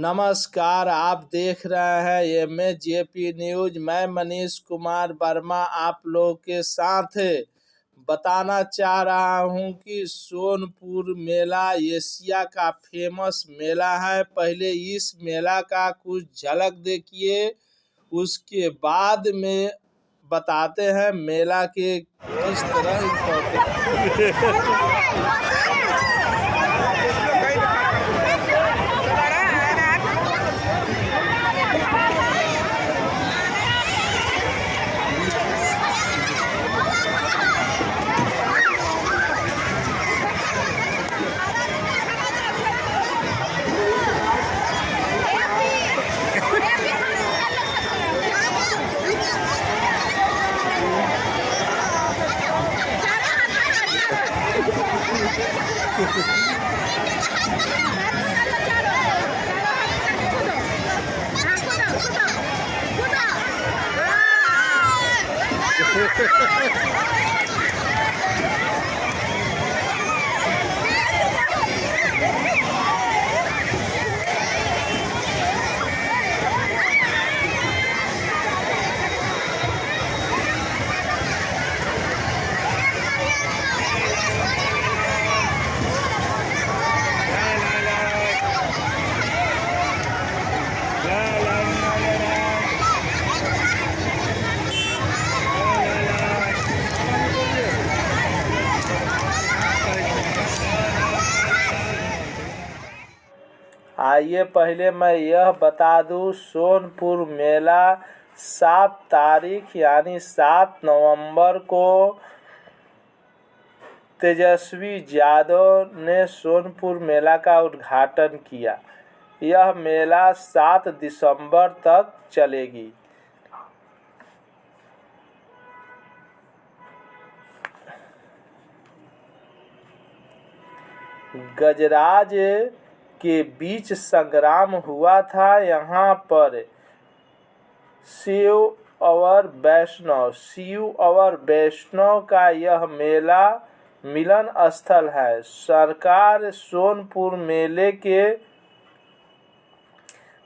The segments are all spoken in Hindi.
नमस्कार, आप देख रहे हैं MAJP न्यूज। मैं मनीष कुमार वर्मा आप लोग के साथ बताना चाह रहा हूं कि सोनपुर मेला एशिया का फेमस मेला है। पहले इस मेला का कुछ झलक देखिए, उसके बाद में बताते हैं मेला के किस तरह आइए पहले मैं यह बता दूं, सोनपुर मेला 7 तारीख यानी 7 नवंबर को तेजस्वी यादव ने सोनपुर मेला का उद्घाटन किया। यह मेला 7 दिसंबर तक चलेगी। गजराज के बीच संग्राम हुआ था। यहाँ पर शिव और वैष्णव का यह मेला मिलन स्थल है। सरकार सोनपुर मेले के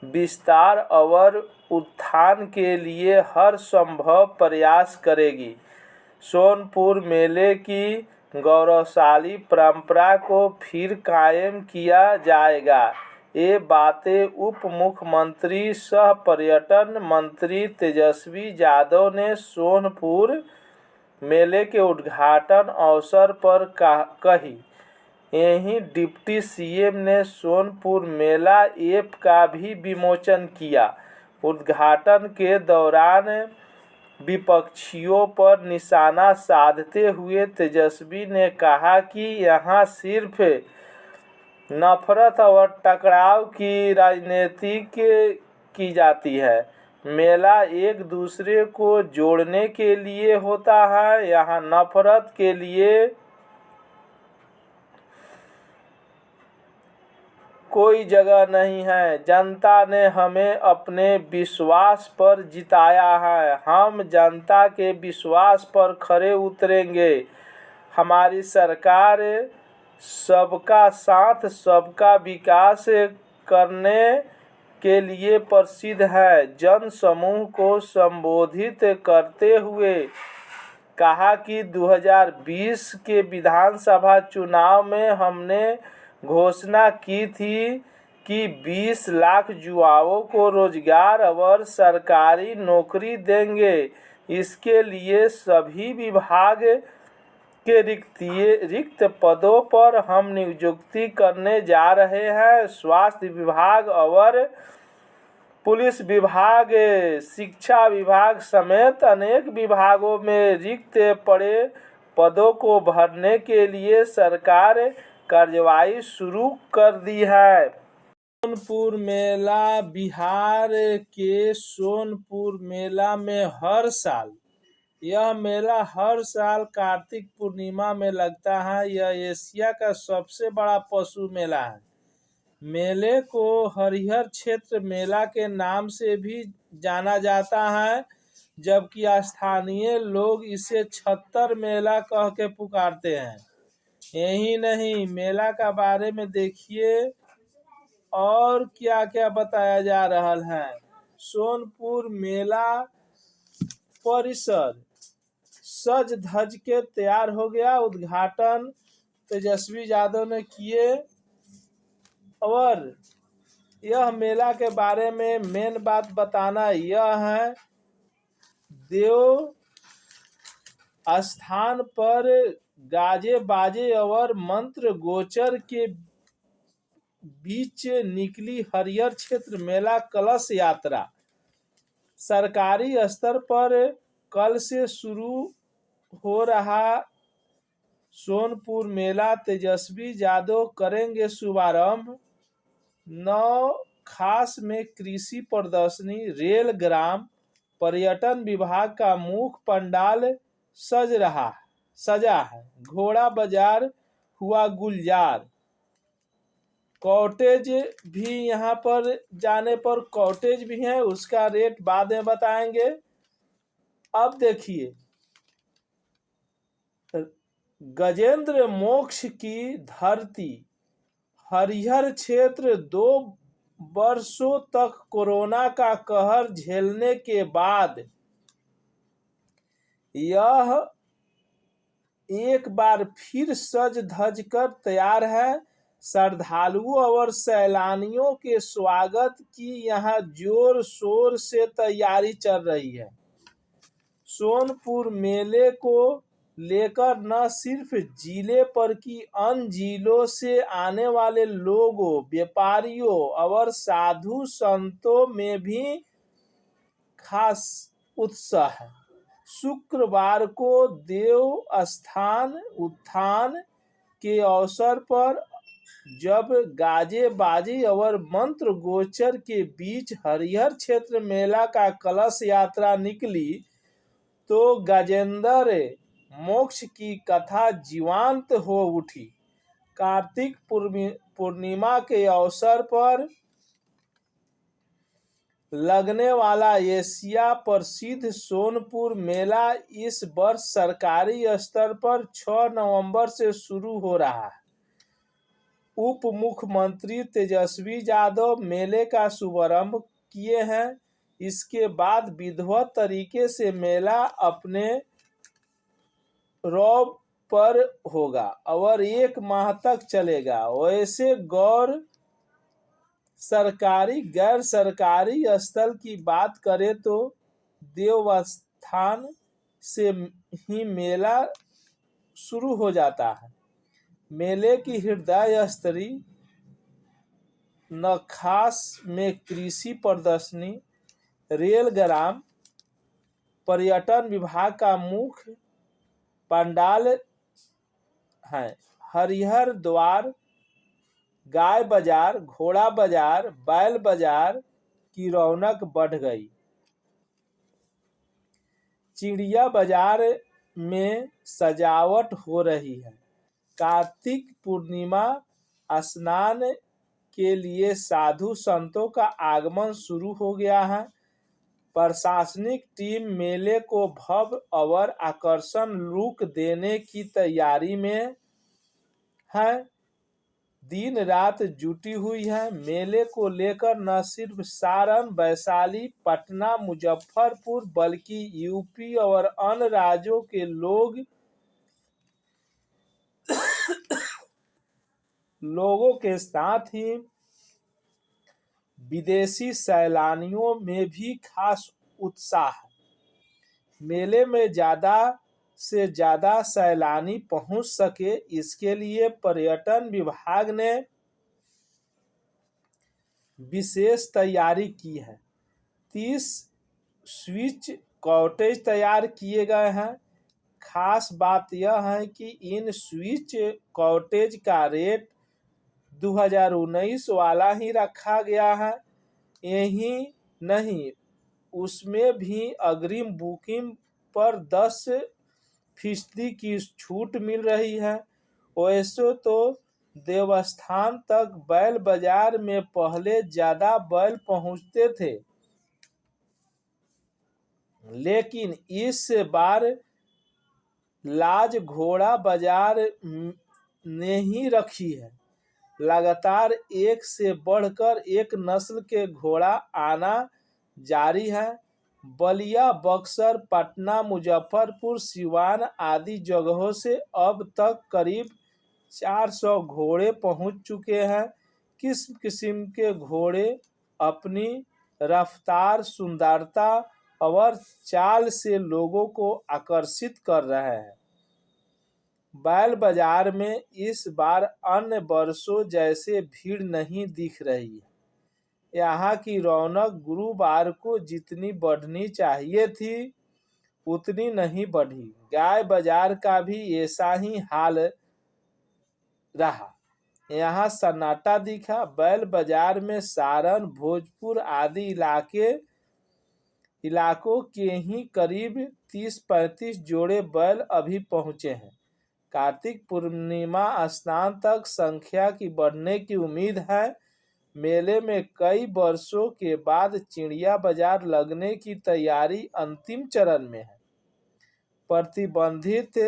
विस्तार और उत्थान के लिए हर संभव प्रयास करेगी। सोनपुर मेले की गौरवशाली परंपरा को फिर कायम किया जाएगा। ये बातें उप मुख्यमंत्री सह पर्यटन मंत्री तेजस्वी यादव ने सोनपुर मेले के उद्घाटन अवसर पर कही। यहीं डिप्टी सीएम ने सोनपुर मेला ऐप का भी विमोचन किया। उद्घाटन के दौरान विपक्षियों पर निशाना साधते हुए तेजस्वी ने कहा कि यहाँ सिर्फ नफरत और टकराव की राजनीति की जाती है। मेला एक दूसरे को जोड़ने के लिए होता है, यहाँ नफरत के लिए कोई जगह नहीं है। जनता ने हमें अपने विश्वास पर जिताया है। हम जनता के विश्वास पर खरे उतरेंगे। हमारी सरकार सबका साथ सबका विकास करने के लिए प्रसिद्ध है। जन समूह को संबोधित करते हुए कहा कि 2020 के विधानसभा चुनाव में हमने घोषणा की थी कि 20 लाख युवाओं को रोजगार और सरकारी नौकरी देंगे। इसके लिए सभी विभाग के रिक्त पदों पर हम नियुक्ति करने जा रहे हैं। स्वास्थ्य विभाग और पुलिस विभाग, शिक्षा विभाग समेत अनेक विभागों में रिक्त पड़े पदों को भरने के लिए सरकार कार्रवाई शुरू कर दी है। सोनपुर मेला बिहार के सोनपुर मेला में यह मेला हर साल कार्तिक पूर्णिमा में लगता है। यह एशिया का सबसे बड़ा पशु मेला है। मेले को हरिहर क्षेत्र मेला के नाम से भी जाना जाता है, जबकि स्थानीय लोग इसे छत्तर मेला कह के पुकारते हैं। यही नहीं, मेला का बारे में देखिए और क्या क्या बताया जा रहा है। सोनपुर मेला परिसर सज धज के तैयार हो गया। उद्घाटन तेजस्वी यादव ने किए। और यह मेला के बारे में मेन बात बताना यह है, देव स्थान पर गाजे बाजे और मंत्र गोचर के बीच निकली हरिहर क्षेत्र मेला कलश यात्रा। सरकारी स्तर पर कल से शुरू हो रहा सोनपुर मेला तेजस्वी यादव करेंगे शुभारंभ। 9 खास में कृषि प्रदर्शनी, रेल, ग्राम पर्यटन विभाग का मुख्य पंडाल सजा है। घोड़ा बाजार हुआ गुलजार। कॉटेज भी यहाँ पर जाने पर कॉटेज भी है, उसका रेट बाद में बताएंगे। अब देखिए, गजेंद्र मोक्ष की धरती हरिहर क्षेत्र 2 वर्षों तक कोरोना का कहर झेलने के बाद यह एक बार फिर सज धज कर तैयार है। श्रद्धालुओं और सैलानियों के स्वागत की यहाँ जोर शोर से तैयारी चल रही है। सोनपुर मेले को लेकर न सिर्फ जिले पर की अन्य जिलों से आने वाले लोगों, व्यापारियों और साधु संतों में भी खास उत्साह है। शुक्रवार को देव स्थान उत्थान के अवसर पर जब गाजे बाजी और मंत्र गोचर के बीच हरिहर क्षेत्र मेला का कलश यात्रा निकली तो गजेंद्र मोक्ष की कथा जीवंत हो उठी। कार्तिक पूर्णिमा के अवसर पर लगने वाला एशिया प्रसिद्ध सोनपुर मेला इस वर्ष सरकारी स्तर पर 6 नवंबर से शुरू हो रहा है। उप मुख्यमंत्री तेजस्वी यादव मेले का शुभारंभ किए हैं। इसके बाद विधिवत तरीके से मेला अपने रौब पर होगा और 1 माह तक चलेगा। वैसे गैर सरकारी स्थल की बात करें तो देवस्थान से ही मेला शुरू हो जाता है। मेले की हृदय स्थली नखास में कृषि प्रदर्शनी, रेल, ग्राम पर्यटन विभाग का मुख्य पंडाल है। हरिहर द्वार, गाय बाजार, घोड़ा बाजार, बैल बाजार की रौनक बढ़ गई। चिड़िया बाजार में सजावट हो रही है। कार्तिक पूर्णिमा स्नान के लिए साधु संतों का आगमन शुरू हो गया है। प्रशासनिक टीम मेले को भव्य और आकर्षक लुक देने की तैयारी में है। दिन रात जुटी हुई है। मेले को लेकर न सिर्फ सारण, वैशाली, पटना, मुजफ्फरपुर बल्कि यूपी और अन्य राज्यों के लोगों के साथ ही विदेशी सैलानियों में भी खास उत्साह है। मेले में ज़्यादा से ज़्यादा सैलानी पहुंच सके, इसके लिए पर्यटन विभाग ने विशेष तैयारी की है। 30 स्विच कॉटेज तैयार किए गए हैं। खास बात यह है कि इन स्विच कॉटेज का रेट 2019 वाला ही रखा गया है। यही नहीं, उसमें भी अग्रिम बुकिंग पर 10% की छूट मिल रही है। वैसे तो देवस्थान तक बैल बाजार में पहले ज्यादा बैल पहुंचते थे, लेकिन इस बार लाज घोड़ा बाजार ने ही रखी है। लगातार एक से बढ़कर एक नस्ल के घोड़ा आना जारी है। बलिया, बक्सर, पटना, मुजफ्फरपुर, सिवान आदि जगहों से अब तक करीब 400 घोड़े पहुंच चुके हैं। किस्म किस्म के घोड़े अपनी रफ्तार, सुंदरता और चाल से लोगों को आकर्षित कर रहे हैं। बैल बाजार में इस बार अन्य वर्षों जैसे भीड़ नहीं दिख रही है। यहाँ की रौनक गुरुवार को जितनी बढ़नी चाहिए थी उतनी नहीं बढ़ी। गाय बाजार का भी ऐसा ही हाल रहा। यहाँ सन्नाटा दिखा। बैल बाजार में सारण, भोजपुर आदि इलाकों के ही करीब 30-35 जोड़े बैल अभी पहुंचे हैं। कार्तिक पूर्णिमा स्नान तक संख्या की बढ़ने की उम्मीद है। मेले में कई वर्षों के बाद चिड़िया बाजार लगने की तैयारी अंतिम चरण में है। प्रतिबंधित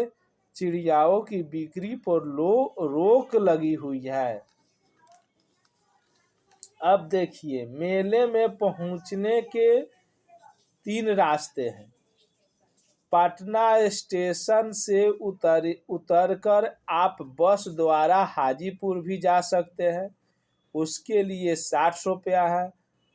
चिड़ियाओं की बिक्री पर रोक लगी हुई है। अब देखिए, मेले में पहुंचने के 3 रास्ते हैं। पटना स्टेशन से उतरकर आप बस द्वारा हाजीपुर भी जा सकते हैं। उसके लिए 60 रुपया है।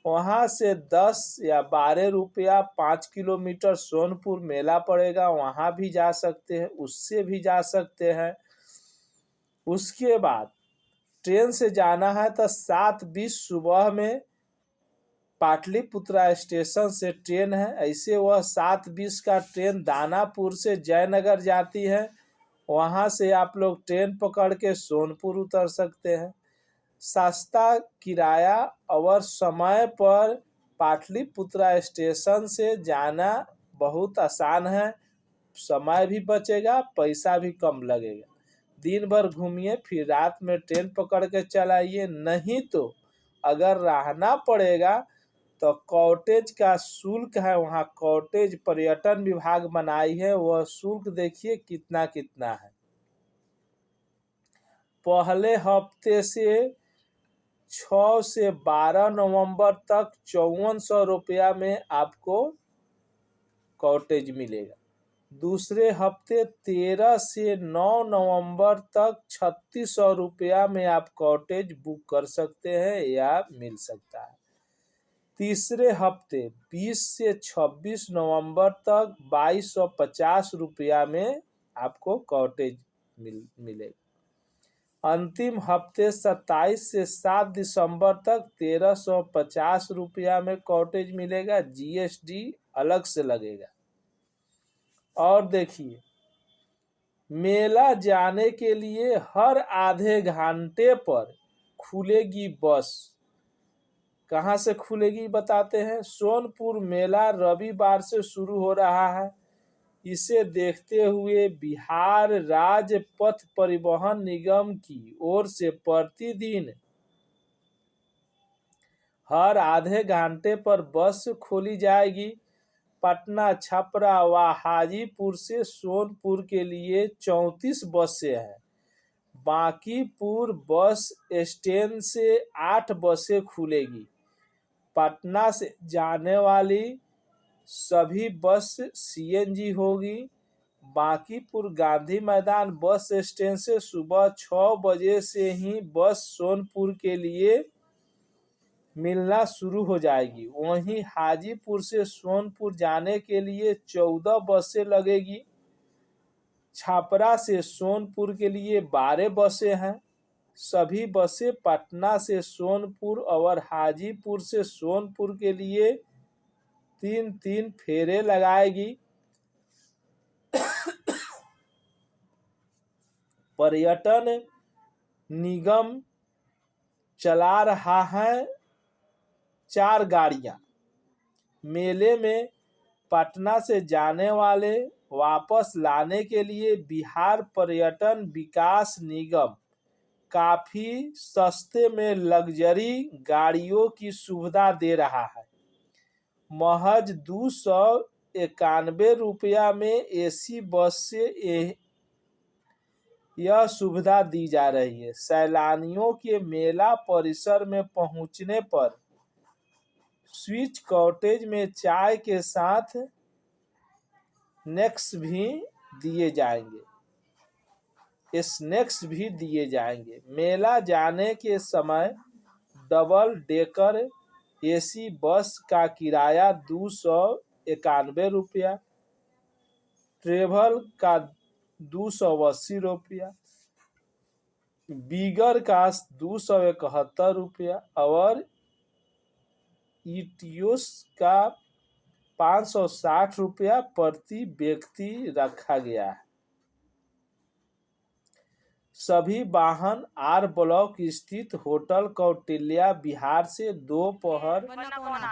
वहाँ से 10 या 12 रुपया 5 किलोमीटर सोनपुर मेला पड़ेगा, वहाँ भी जा सकते हैं, उससे भी जा सकते हैं। उसके बाद ट्रेन से जाना है तो 7:20 सुबह में पाटलिपुत्रा स्टेशन से ट्रेन है। ऐसे वह 7:20 का ट्रेन दानापुर से जयनगर जाती है। वहाँ से आप लोग ट्रेन पकड़ के सोनपुर उतर सकते हैं। सस्ता किराया और समय पर पाटलिपुत्रा स्टेशन से जाना बहुत आसान है। समय भी बचेगा, पैसा भी कम लगेगा। दिन भर घूमिए, फिर रात में ट्रेन पकड़ के चलाइए। नहीं तो अगर रहना पड़ेगा तो कॉटेज का शुल्क है, वहाँ कॉटेज पर्यटन विभाग बनाई है, वह शुल्क देखिए कितना कितना है। पहले हफ्ते से 6 से 12 नवंबर तक 5400 रुपया में आपको कॉटेज मिलेगा। दूसरे हफ्ते 13 से 9 नवंबर तक 3600 रुपया में आप कॉटेज बुक कर सकते हैं या मिल सकता है। तीसरे हफ्ते 20 से 26 नवंबर तक 2250 रुपया में आपको कॉटेज मिलेगा। अंतिम हफ्ते 27 से 7 दिसंबर तक 1350 रुपया में कॉटेज मिलेगा। जीएसटी अलग से लगेगा। और देखिए, मेला जाने के लिए हर आधे घंटे पर खुलेगी बस। कहाँ से खुलेगी बताते हैं। सोनपुर मेला रविवार से शुरू हो रहा है। इसे देखते हुए बिहार राज्य पथ परिवहन निगम की ओर से प्रतिदिन हर आधे घंटे पर बस खोली जाएगी। पटना, छपरा व हाजीपुर से सोनपुर के लिए 34 बसें हैं। बांकीपुर बस स्टैंड से 8 बसें खुलेगी। पटना से जाने वाली सभी बस सीएनजी होगी। बांकीपुर गांधी मैदान बस स्टैंड से सुबह 6 बजे से ही बस सोनपुर के लिए मिलना शुरू हो जाएगी। वहीं हाजीपुर से सोनपुर जाने के लिए 14 बसें लगेगी। छपरा से सोनपुर के लिए 12 बसें हैं। सभी बसें पटना से सोनपुर और हाजीपुर से सोनपुर के लिए 3-3 फेरे लगाएगी। पर्यटन निगम चला रहा है 4 गाड़ियां। मेले में पटना से जाने वाले वापस लाने के लिए बिहार पर्यटन विकास निगम काफी सस्ते में लग्जरी गाड़ियों की सुविधा दे रहा है। महज 291 रुपया में एसी बस से यह सुविधा दी जा रही है। सैलानियों के मेला परिसर में पहुंचने पर स्विच कॉटेज में चाय के साथ स्नैक्स भी दिए जाएंगे। मेला जाने के समय डबल डेकर एसी बस का किराया 291 रुपया, ट्रेवल का 280 रुपया, बीगर का 271 रुपया और ईटियोस का 560 रुपया प्रति व्यक्ति रखा गया है। सभी वाहन आर ब्लॉक स्थित होटल कौटिल्या विहार से दोपहर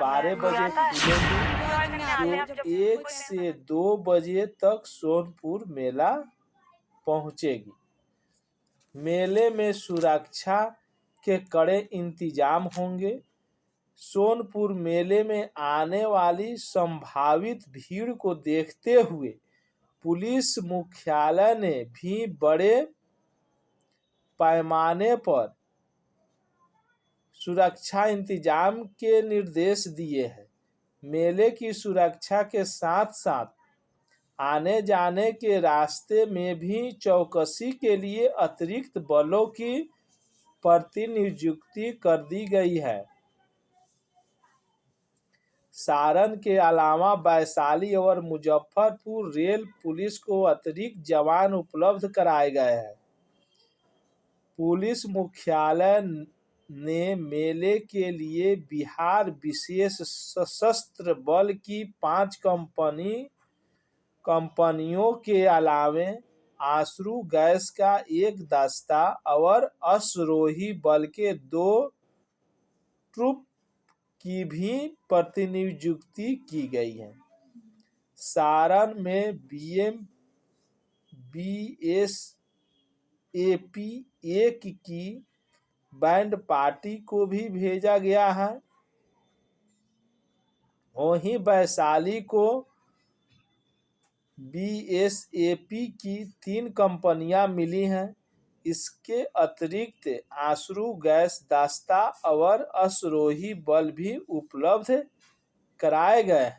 12 बजे खुलेंगे, जो 1 से 2 बजे तक सोनपुर मेला पहुंचेगी। मेले में सुरक्षा के कड़े इंतजाम होंगे। सोनपुर मेले में आने वाली संभावित भीड़ को देखते हुए पुलिस मुख्यालय ने भी बड़े पैमाने पर सुरक्षा इंतजाम के निर्देश दिए हैं। मेले की सुरक्षा के साथ साथ आने जाने के रास्ते में भी चौकसी के लिए अतिरिक्त बलों की प्रतिनियुक्ति कर दी गई है। सारण के अलावा वैशाली और मुजफ्फरपुर रेल पुलिस को अतिरिक्त जवान उपलब्ध कराए गए हैं। पुलिस मुख्यालय ने मेले के लिए बिहार विशेष सशस्त्र बल की 5 कंपनियों के अलावे आश्रु गैस का 1 दस्ता और अश्वरोही बल के 2 ट्रुप की भी प्रतिनियुक्ति की गई है। सारण में BSAP 1 की बैंड पार्टी को भी भेजा गया है। वहीं वैशाली को BSAP की 3 कंपनियां मिली हैं। इसके अतिरिक्त आश्रु गैस दस्ता और अश्वरोही बल भी उपलब्ध कराए गए।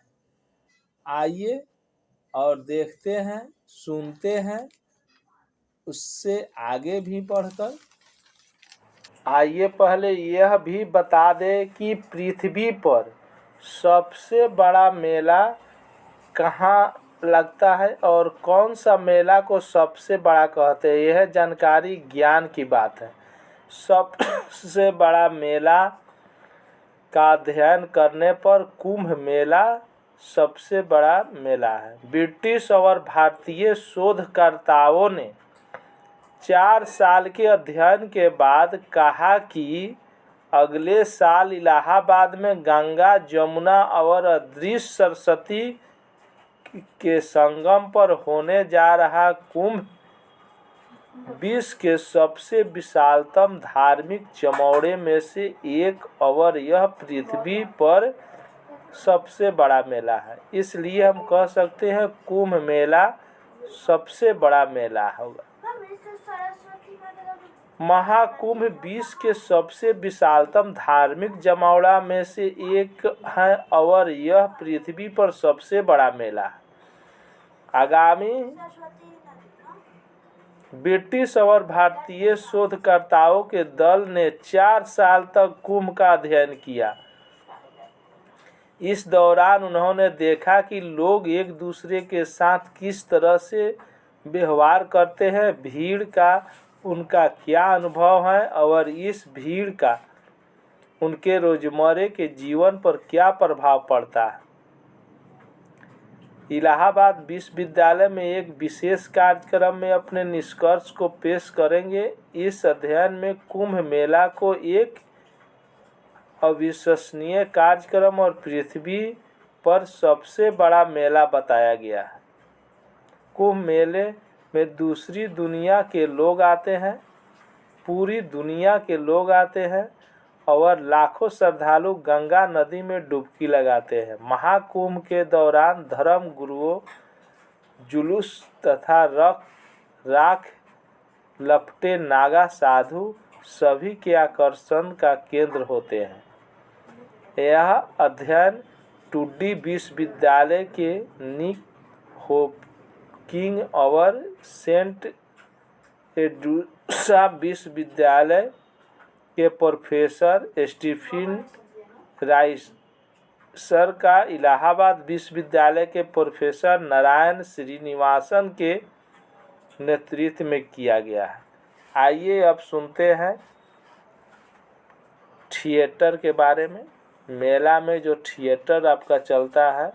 आइए और देखते हैं, सुनते हैं उससे आगे भी बढ़कर। आइए पहले यह भी बता दें कि पृथ्वी पर सबसे बड़ा मेला कहाँ लगता है और कौन सा मेला को सबसे बड़ा कहते हैं। यह जानकारी ज्ञान की बात है। सबसे बड़ा मेला का अध्ययन करने पर कुंभ मेला सबसे बड़ा मेला है। ब्रिटिश और भारतीय शोधकर्ताओं ने 4 साल के अध्ययन के बाद कहा कि अगले साल इलाहाबाद में गंगा, जमुना और अदृश्य सरस्वती के संगम पर होने जा रहा कुंभ विश्व के सबसे विशालतम धार्मिक जमौड़े में से एक और यह पृथ्वी पर सबसे बड़ा मेला है। इसलिए हम कह सकते हैं कुंभ मेला सबसे बड़ा मेला होगा। महाकुंभ विश्व के सबसे विशालतम धार्मिक जमौड़ा में से एक है और यह पृथ्वी पर सबसे बड़ा मेला है। आगामी ब्रिटिश और भारतीय शोधकर्ताओं के दल ने 4 साल तक कुंभ का अध्ययन किया। इस दौरान उन्होंने देखा कि लोग एक दूसरे के साथ किस तरह से व्यवहार करते हैं, भीड़ का उनका क्या अनुभव है और इस भीड़ का उनके रोजमर्रे के जीवन पर क्या प्रभाव पड़ता है। इलाहाबाद विश्वविद्यालय में एक विशेष कार्यक्रम में अपने निष्कर्ष को पेश करेंगे। इस अध्ययन में कुंभ मेला को एक अविश्वसनीय कार्यक्रम और पृथ्वी पर सबसे बड़ा मेला बताया गया है। कुंभ मेले में दूसरी दुनिया के लोग आते हैं, पूरी दुनिया के लोग आते हैं और लाखों श्रद्धालु गंगा नदी में डुबकी लगाते हैं। महाकुंभ के दौरान धर्म गुरुओं, जुलूस तथा राख लपटे नागा साधु सभी के आकर्षण का केंद्र होते हैं। यह अध्ययन टुड्डी विश्वविद्यालय के निक होपकिंस और सेंट एड्रूसा विश्वविद्यालय के प्रोफेसर स्टीफन राइसर का इलाहाबाद विश्वविद्यालय के प्रोफेसर नारायण श्रीनिवासन के नेतृत्व में किया गया है। आइए अब सुनते हैं थिएटर के बारे में। मेला में जो थिएटर आपका चलता है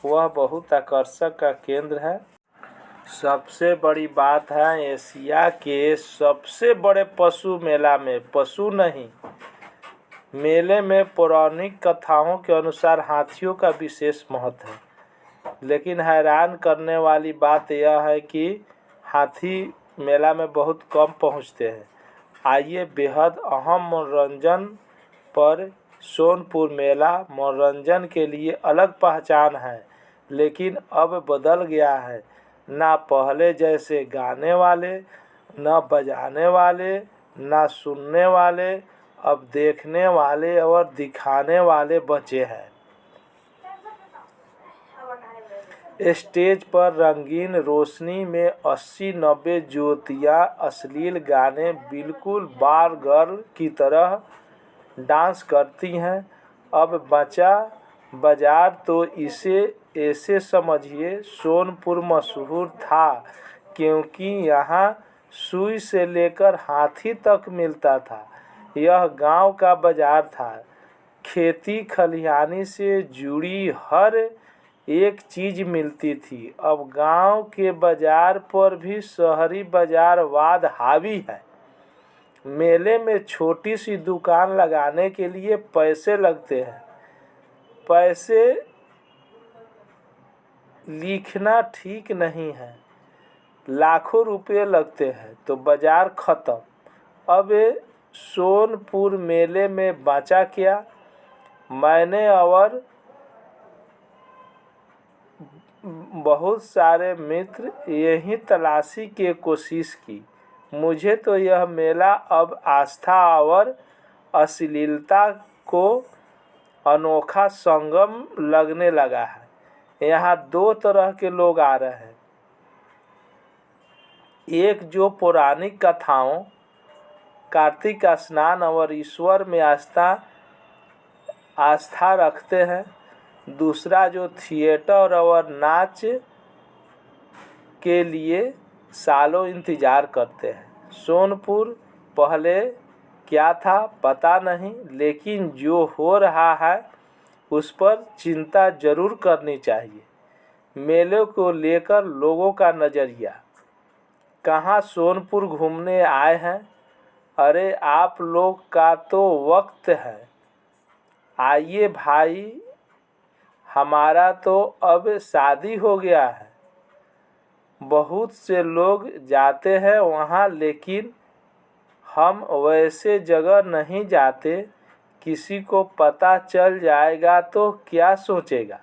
वह बहुत आकर्षक का केंद्र है। सबसे बड़ी बात है, एशिया के सबसे बड़े पशु मेला में पशु नहीं, मेले में पौराणिक कथाओं के अनुसार हाथियों का विशेष महत्व है। लेकिन हैरान करने वाली बात यह है कि हाथी मेला में बहुत कम पहुंचते हैं। आइए बेहद अहम मनोरंजन पर सोनपुर मेला मनोरंजन के लिए अलग पहचान है, लेकिन अब बदल गया है। ना पहले जैसे गाने वाले, ना बजाने वाले, ना सुनने वाले, अब देखने वाले और दिखाने वाले बचे हैं। स्टेज पर रंगीन रोशनी में 80-90 ज्योतियाँ अश्लील गाने बिल्कुल बार गर्ल की तरह डांस करती हैं। अब बचा बाजार तो इसे ऐसे समझिए, सोनपुर मशहूर था क्योंकि यहाँ सुई से लेकर हाथी तक मिलता था। यह गांव का बाजार था। खेती खलिहानी से जुड़ी हर एक चीज़ मिलती थी। अब गांव के बाजार पर भी शहरी बाजारवाद हावी है। मेले में छोटी सी दुकान लगाने के लिए पैसे लगते हैं। पैसे लिखना ठीक नहीं है, लाखों रुपए लगते हैं तो बाजार खत्म। अब सोनपुर मेले में बचा क्या? मैंने और बहुत सारे मित्र यही तलाशी की कोशिश की। मुझे तो यह मेला अब आस्था और अश्लीलता को अनोखा संगम लगने लगा है। यहाँ दो तरह के लोग आ रहे हैं। एक जो पौराणिक कथाओं, कार्तिक स्नान और ईश्वर में आस्था रखते हैं। दूसरा जो थिएटर और नाच के लिए सालों इंतज़ार करते हैं। सोनपुर पहले क्या था पता नहीं, लेकिन जो हो रहा है उस पर चिंता जरूर करनी चाहिए। मेले को लेकर लोगों का नज़रिया। कहाँ सोनपुर घूमने आए हैं? अरे आप लोग का तो वक्त है, आइए भाई, हमारा तो अब शादी हो गया है। बहुत से लोग जाते हैं वहाँ, लेकिन हम वैसे जगह नहीं जाते। किसी को पता चल जाएगा तो क्या सोचेगा।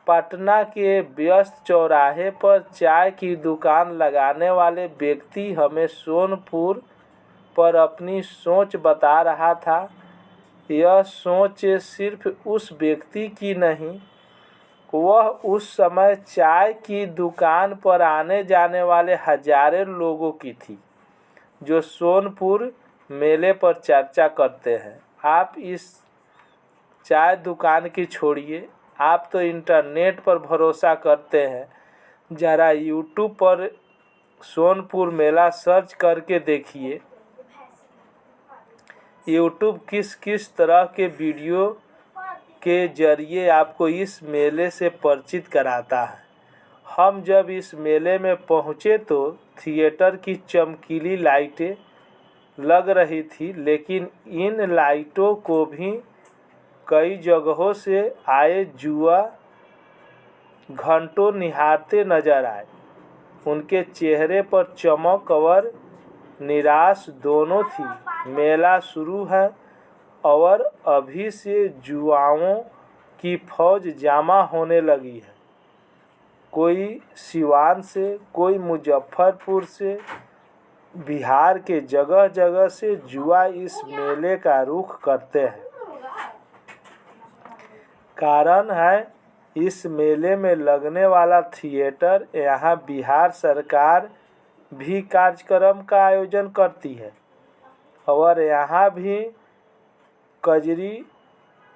पटना के व्यस्त चौराहे पर चाय की दुकान लगाने वाले व्यक्ति हमें सोनपुर पर अपनी सोच बता रहा था। यह सोच सिर्फ उस व्यक्ति की नहीं, वह उस समय चाय की दुकान पर आने जाने वाले हजारों लोगों की थी जो सोनपुर मेले पर चर्चा करते हैं। आप इस चाय दुकान की छोड़िए, आप तो इंटरनेट पर भरोसा करते हैं। ज़रा यूट्यूब पर सोनपुर मेला सर्च करके देखिए। यूट्यूब किस किस तरह के वीडियो के जरिए आपको इस मेले से परिचित कराता है। हम जब इस मेले में पहुँचे तो थिएटर की चमकीली लाइटें लग रही थी, लेकिन इन लाइटों को भी कई जगहों से आए युवा घंटों निहारते नजर आए। उनके चेहरे पर चमक और निराश दोनों थी। मेला शुरू है और अभी से युवाओं की फौज जमा होने लगी है। कोई सिवान से, कोई मुजफ्फरपुर से, बिहार के जगह जगह से जुआ इस मेले का रुख करते हैं। कारण है इस मेले में लगने वाला थिएटर। यहाँ बिहार सरकार भी कार्यक्रम का आयोजन करती है और यहाँ भी कजरी,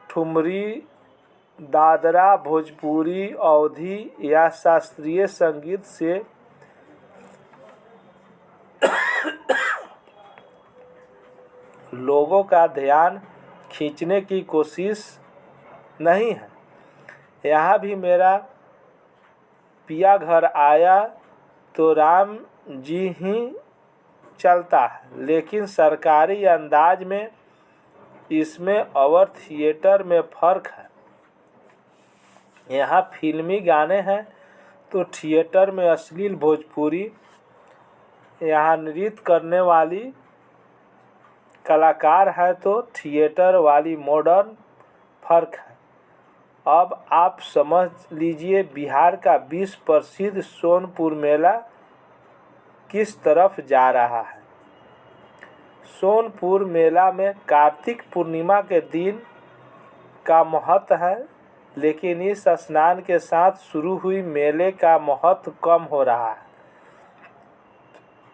ठुमरी, दादरा, भोजपुरी, अवधी या शास्त्रीय संगीत से लोगों का ध्यान खींचने की कोशिश नहीं है। यहाँ भी मेरा पिया घर आया तो राम जी ही चलता है, लेकिन सरकारी अंदाज में इसमें और थिएटर में फ़र्क है। यहाँ फिल्मी गाने हैं तो थिएटर में अश्लील भोजपुरी। यहाँ नृत्य करने वाली कलाकार है तो थिएटर वाली मॉडर्न। फर्क है। अब आप समझ लीजिए बिहार का विश्व प्रसिद्ध सोनपुर मेला किस तरफ जा रहा है। सोनपुर मेला में कार्तिक पूर्णिमा के दिन का महत्व है, लेकिन इस स्नान के साथ शुरू हुई मेले का महत्व कम हो रहा है।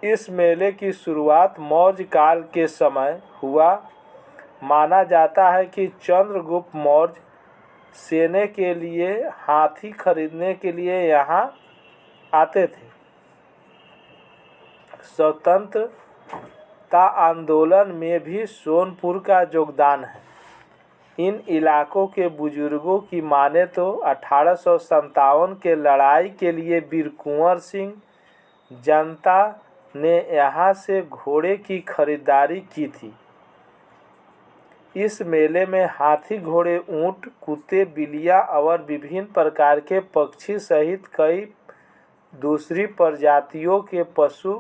इस मेले की शुरुआत मौर्य काल के समय हुआ। माना जाता है कि चंद्रगुप्त मौर्य सेना के लिए हाथी खरीदने के लिए यहाँ आते थे। स्वतंत्रता आंदोलन में भी सोनपुर का योगदान है। इन इलाकों के बुजुर्गों की माने तो 1857 के लड़ाई के लिए वीर कुंवर सिंह जनता ने यहाँ से घोड़े की खरीदारी की थी। इस मेले में हाथी, घोड़े, ऊंट, कुत्ते, बिल्लियाँ और विभिन्न प्रकार के पक्षी सहित कई दूसरी प्रजातियों के पशु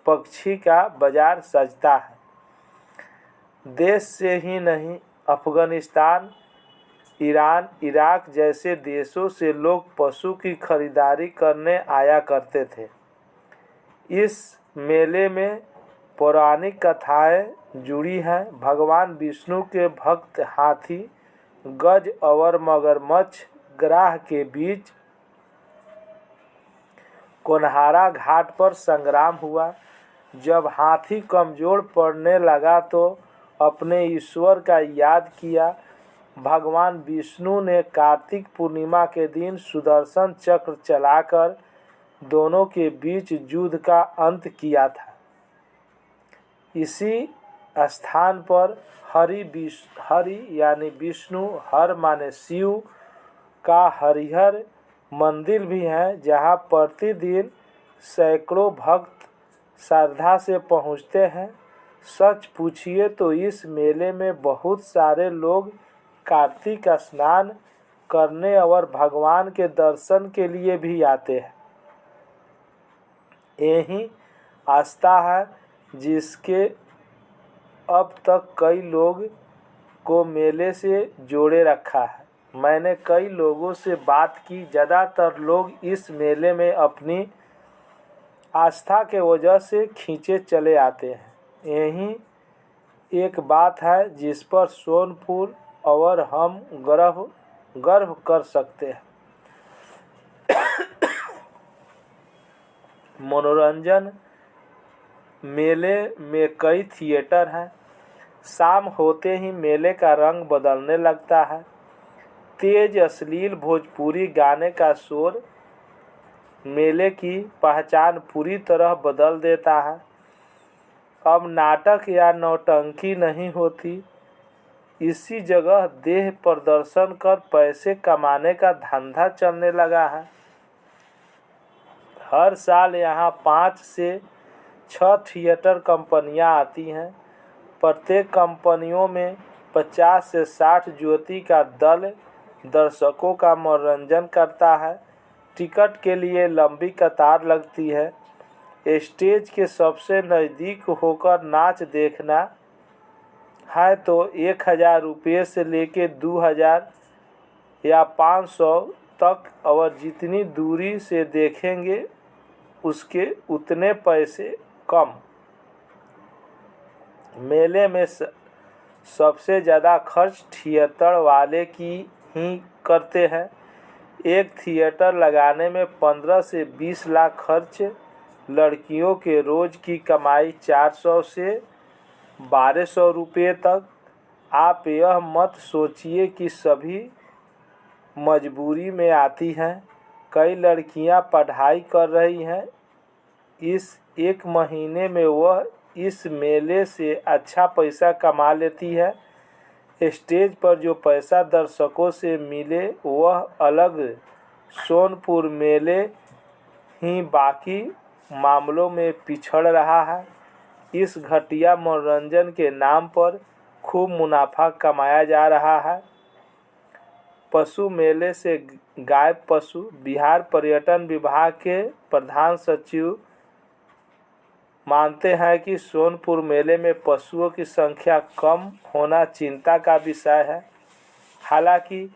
पक्षी का बाजार सजता है। देश से ही नहीं, अफगानिस्तान, ईरान, इराक जैसे देशों से लोग पशु की खरीदारी करने आया करते थे। इस मेले में पौराणिक कथाएं जुड़ी हैं। भगवान विष्णु के भक्त हाथी, गज और मगरमच्छ ग्राह के बीच कोनहारा घाट पर संग्राम हुआ। जब हाथी कमजोर पड़ने लगा तो अपने ईश्वर का याद किया। भगवान विष्णु ने कार्तिक पूर्णिमा के दिन सुदर्शन चक्र चलाकर दोनों के बीच युद्ध का अंत किया था। इसी स्थान पर हरि यानी विष्णु, हर माने शिव का हरिहर मंदिर भी है, जहाँ प्रतिदिन सैकड़ों भक्त श्रद्धा से पहुँचते हैं। सच पूछिए तो इस मेले में बहुत सारे लोग कार्तिक स्नान करने और भगवान के दर्शन के लिए भी आते हैं। यही आस्था है जिसके अब तक कई लोग को मेले से जोड़े रखा है। मैंने कई लोगों से बात की, ज़्यादातर लोग इस मेले में अपनी आस्था के वजह से खींचे चले आते हैं। यही एक बात है जिस पर सोनपुर और हम गर्व कर सकते हैं। मनोरंजन मेले में कई थिएटर हैं। शाम होते ही मेले का रंग बदलने लगता है। तेज अश्लील भोजपुरी गाने का शोर मेले की पहचान पूरी तरह बदल देता है। अब नाटक या नौटंकी नहीं होती। इसी जगह देह प्रदर्शन कर पैसे कमाने का धंधा चलने लगा है। हर साल यहाँ 5 से 6 थिएटर कंपनियाँ आती हैं। प्रत्येक कंपनियों में 50 से 60 ज्योति का दल दर्शकों का मनोरंजन करता है। टिकट के लिए लंबी कतार लगती है। स्टेज के सबसे नज़दीक होकर नाच देखना है तो 1000 रुपये से लेकर 2000 या 500 तक, और जितनी दूरी से देखेंगे उसके उतने पैसे कम। मेले में सबसे ज़्यादा खर्च थिएटर वाले की ही करते हैं। एक थिएटर लगाने में 15 से 20 लाख खर्च। लड़कियों के रोज़ की कमाई 400 से 1200 रुपये तक। आप यह मत सोचिए कि सभी मजबूरी में आती हैं। कई लड़कियां पढ़ाई कर रही हैं। इस एक महीने में वह इस मेले से अच्छा पैसा कमा लेती है। स्टेज पर जो पैसा दर्शकों से मिले वह अलग। सोनपुर मेले ही बाकी मामलों में पिछड़ रहा है। इस घटिया मनोरंजन के नाम पर खूब मुनाफा कमाया जा रहा है। पशु मेले से गायब पशु। बिहार पर्यटन विभाग के प्रधान सचिव मानते हैं कि सोनपुर मेले में पशुओं की संख्या कम होना चिंता का विषय है। हालांकि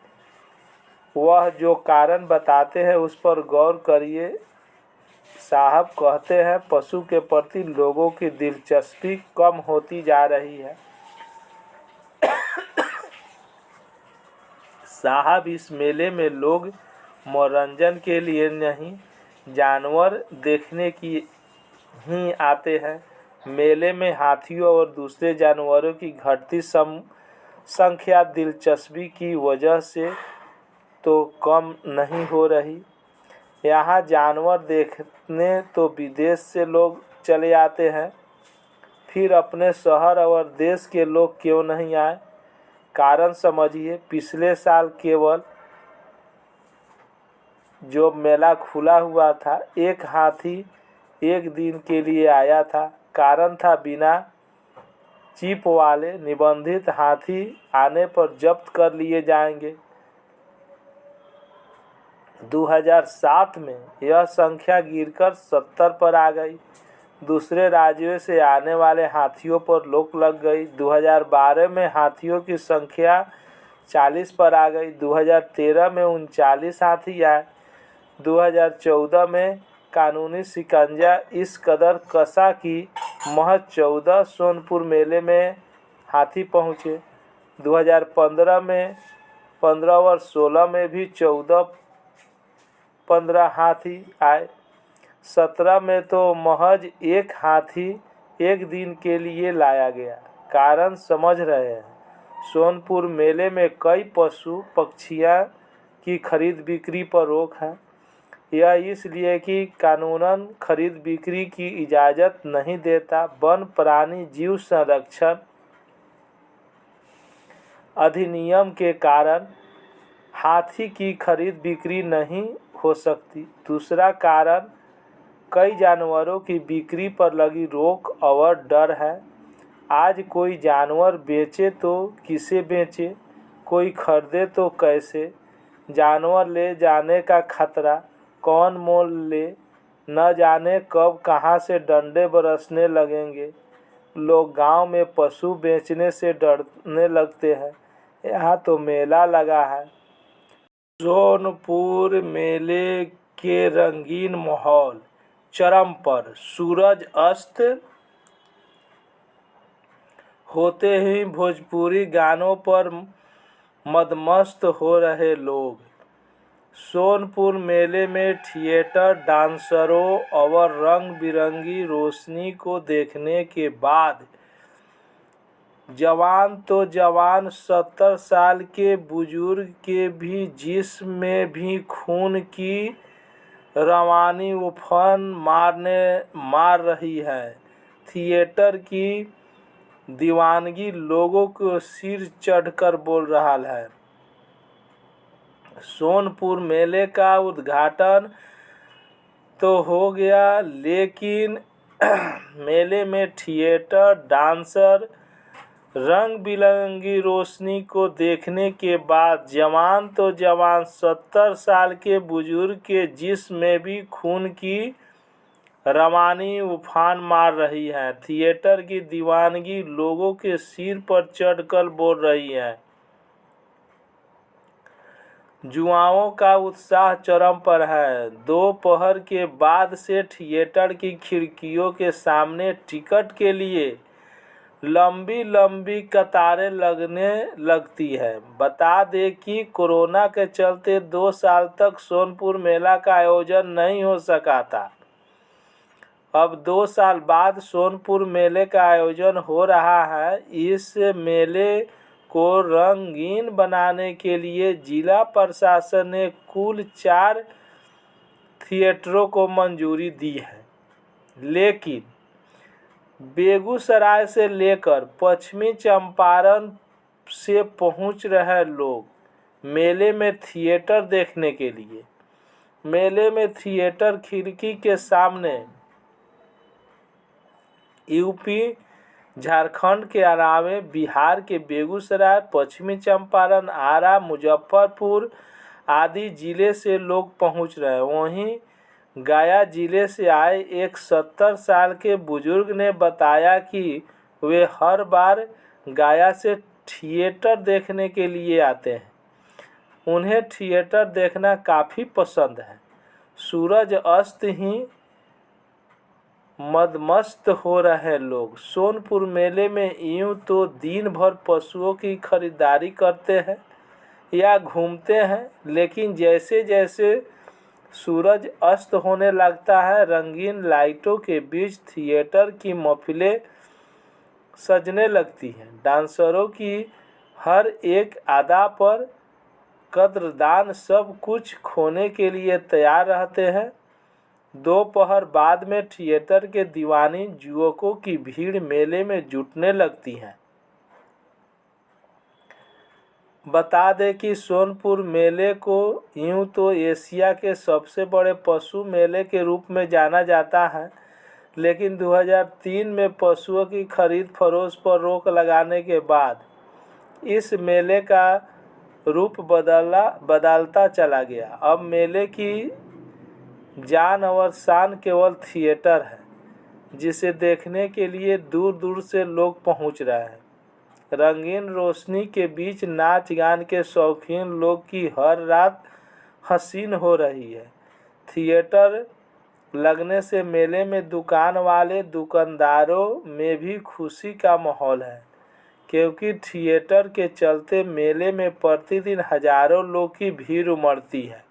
वह जो कारण बताते हैं उस पर गौर करिए। साहब कहते हैं पशु के प्रति लोगों की दिलचस्पी कम होती जा रही है। साहब इस मेले में लोग मनोरंजन के लिए नहीं जानवर देखने की ही आते हैं। मेले में हाथियों और दूसरे जानवरों की घटती संख्या दिलचस्पी की वजह से तो कम नहीं हो रही। यहाँ जानवर देखने तो विदेश से लोग चले आते हैं, फिर अपने शहर और देश के लोग क्यों नहीं आए? कारण समझिए। पिछले साल केवल जो मेला खुला हुआ था एक हाथी एक दिन के लिए आया था। कारण था बिना चिप वाले निबंधित हाथी आने पर जब्त कर लिए जाएंगे। 2007 में यह संख्या गिरकर 70 पर आ गई। दूसरे राज्यों से आने वाले हाथियों पर रोक लग गई। 2012 में हाथियों की संख्या 40 पर आ गई। 2013 में 39 हाथी आए। 2014 में कानूनी शिकंजा इस कदर कसा कि महज 14 सोनपुर मेले में हाथी पहुँचे। 2015 में 15 और 16 में भी 14-15 हाथी आए। 17 में तो महज एक हाथी एक दिन के लिए लाया गया। कारण समझ रहे हैं। सोनपुर मेले में कई पशु पक्षियों की खरीद बिक्री पर रोक है। यह इसलिए कि कानूनन खरीद बिक्री की इजाज़त नहीं देता। वन प्राणी जीव संरक्षण अधिनियम के कारण हाथी की खरीद बिक्री नहीं हो सकती। दूसरा कारण कई जानवरों की बिक्री पर लगी रोक और डर है। आज कोई जानवर बेचे तो किसे बेचे, कोई खरीदे तो कैसे? जानवर ले जाने का खतरा, कौन मोल ले, न जाने कब कहाँ से डंडे बरसने लगेंगे। लोग गांव में पशु बेचने से डरने लगते हैं। यहाँ तो मेला लगा है। सोनपुर मेले के रंगीन माहौल चरम पर। सूरज अस्त होते ही भोजपुरी गानों पर मदमस्त हो रहे लोग। सोनपुर मेले में थिएटर, डांसरों और रंग बिरंगी रोशनी को देखने के बाद जवान तो जवान 70 साल के बुजुर्ग के भी जिस्म में भी खून की रवानी उफान मार रही है। थिएटर की दीवानगी लोगों को सिर चढ़कर बोल रहा है। सोनपुर मेले का उद्घाटन तो हो गया, लेकिन मेले में थिएटर, डांसर, रंग बिरंगी रोशनी को देखने के बाद जवान तो जवान 70 साल के बुजुर्ग के जिस्म में भी खून की रवानी उफान मार रही है। थिएटर की दीवानगी लोगों के सिर पर चढ़कर बोल रही है। जुआओं का उत्साह चरम पर है। दोपहर के बाद से थिएटर की खिड़कियों के सामने टिकट के लिए लंबी लंबी कतारें लगने लगती है। बता दें कि कोरोना के चलते 2 साल तक सोनपुर मेला का आयोजन नहीं हो सका था। अब 2 साल बाद सोनपुर मेले का आयोजन हो रहा है। इस मेले को रंगीन बनाने के लिए जिला प्रशासन ने कुल 4 थिएटरों को मंजूरी दी है, लेकिन बेगूसराय से लेकर पश्चिमी चंपारण से पहुंच रहे लोग मेले में थिएटर देखने के लिए। मेले में थिएटर खिड़की के सामने यूपी, झारखंड के अलावे बिहार के बेगूसराय, पश्चिमी चंपारण, आरा, मुजफ्फरपुर आदि जिले से लोग पहुंच रहे हैं। वहीं गया जिले से आए एक 70 साल के बुजुर्ग ने बताया कि वे हर बार गया से थिएटर देखने के लिए आते हैं। उन्हें थिएटर देखना काफ़ी पसंद है। सूरज अस्त ही मदमस्त हो रहे लोग सोनपुर मेले में यूं तो दिन भर पशुओं की खरीदारी करते हैं या घूमते हैं, लेकिन जैसे जैसे सूरज अस्त होने लगता है, रंगीन लाइटों के बीच थिएटर की महफिलें सजने लगती हैं। डांसरों की हर एक अदा पर कद्रदान सब कुछ खोने के लिए तैयार रहते हैं। दोपहर बाद में थिएटर के दीवानी युवकों की भीड़ मेले में जुटने लगती है। बता दें कि सोनपुर मेले को यूं तो एशिया के सबसे बड़े पशु मेले के रूप में जाना जाता है, लेकिन 2003 में पशुओं की खरीद फरोख्त पर रोक लगाने के बाद इस मेले का रूप बदलता चला गया। अब मेले की जान और शान केवल थिएटर है, जिसे देखने के लिए दूर दूर से लोग पहुंच रहे हैं। रंगीन रोशनी के बीच नाच गान के शौकीन लोग की हर रात हसीन हो रही है। थिएटर लगने से मेले में दुकान वाले दुकानदारों में भी खुशी का माहौल है, क्योंकि थिएटर के चलते मेले में प्रतिदिन हजारों लोग की भीड़ उमड़ती है,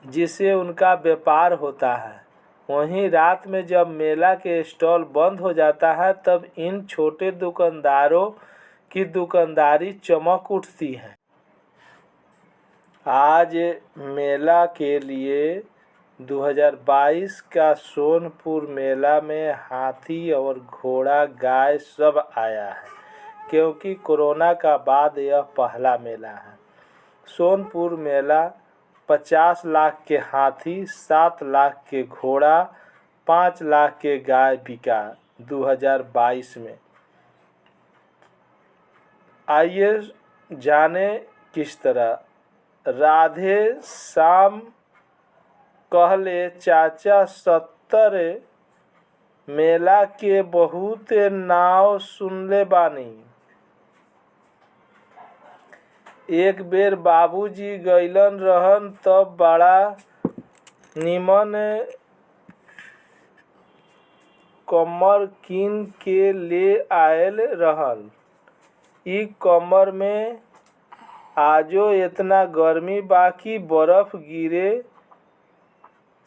जिससे उनका व्यापार होता है। वहीं रात में जब मेला के स्टॉल बंद हो जाता है, तब इन छोटे दुकानदारों की दुकानदारी चमक उठती है। आज मेला के लिए 2022 का सोनपुर मेला में हाथी और घोड़ा गाय सब आया है, क्योंकि कोरोना का बाद यह पहला मेला है। सोनपुर मेला 50 लाख के हाथी, 7 लाख के घोड़ा, 5 लाख के गाय बिका 2022 में। आइए जाने किस तरह। राधे श्याम कहले चाचा 70 मेला के बहुत नाव सुनले बानी। एक बेर बाबूजी गइलन रहन तब बड़ा निमन कमर किन के ले आयल रहल। ई कमर में आजो एतना गर्मी बा कि बर्फ गिरे,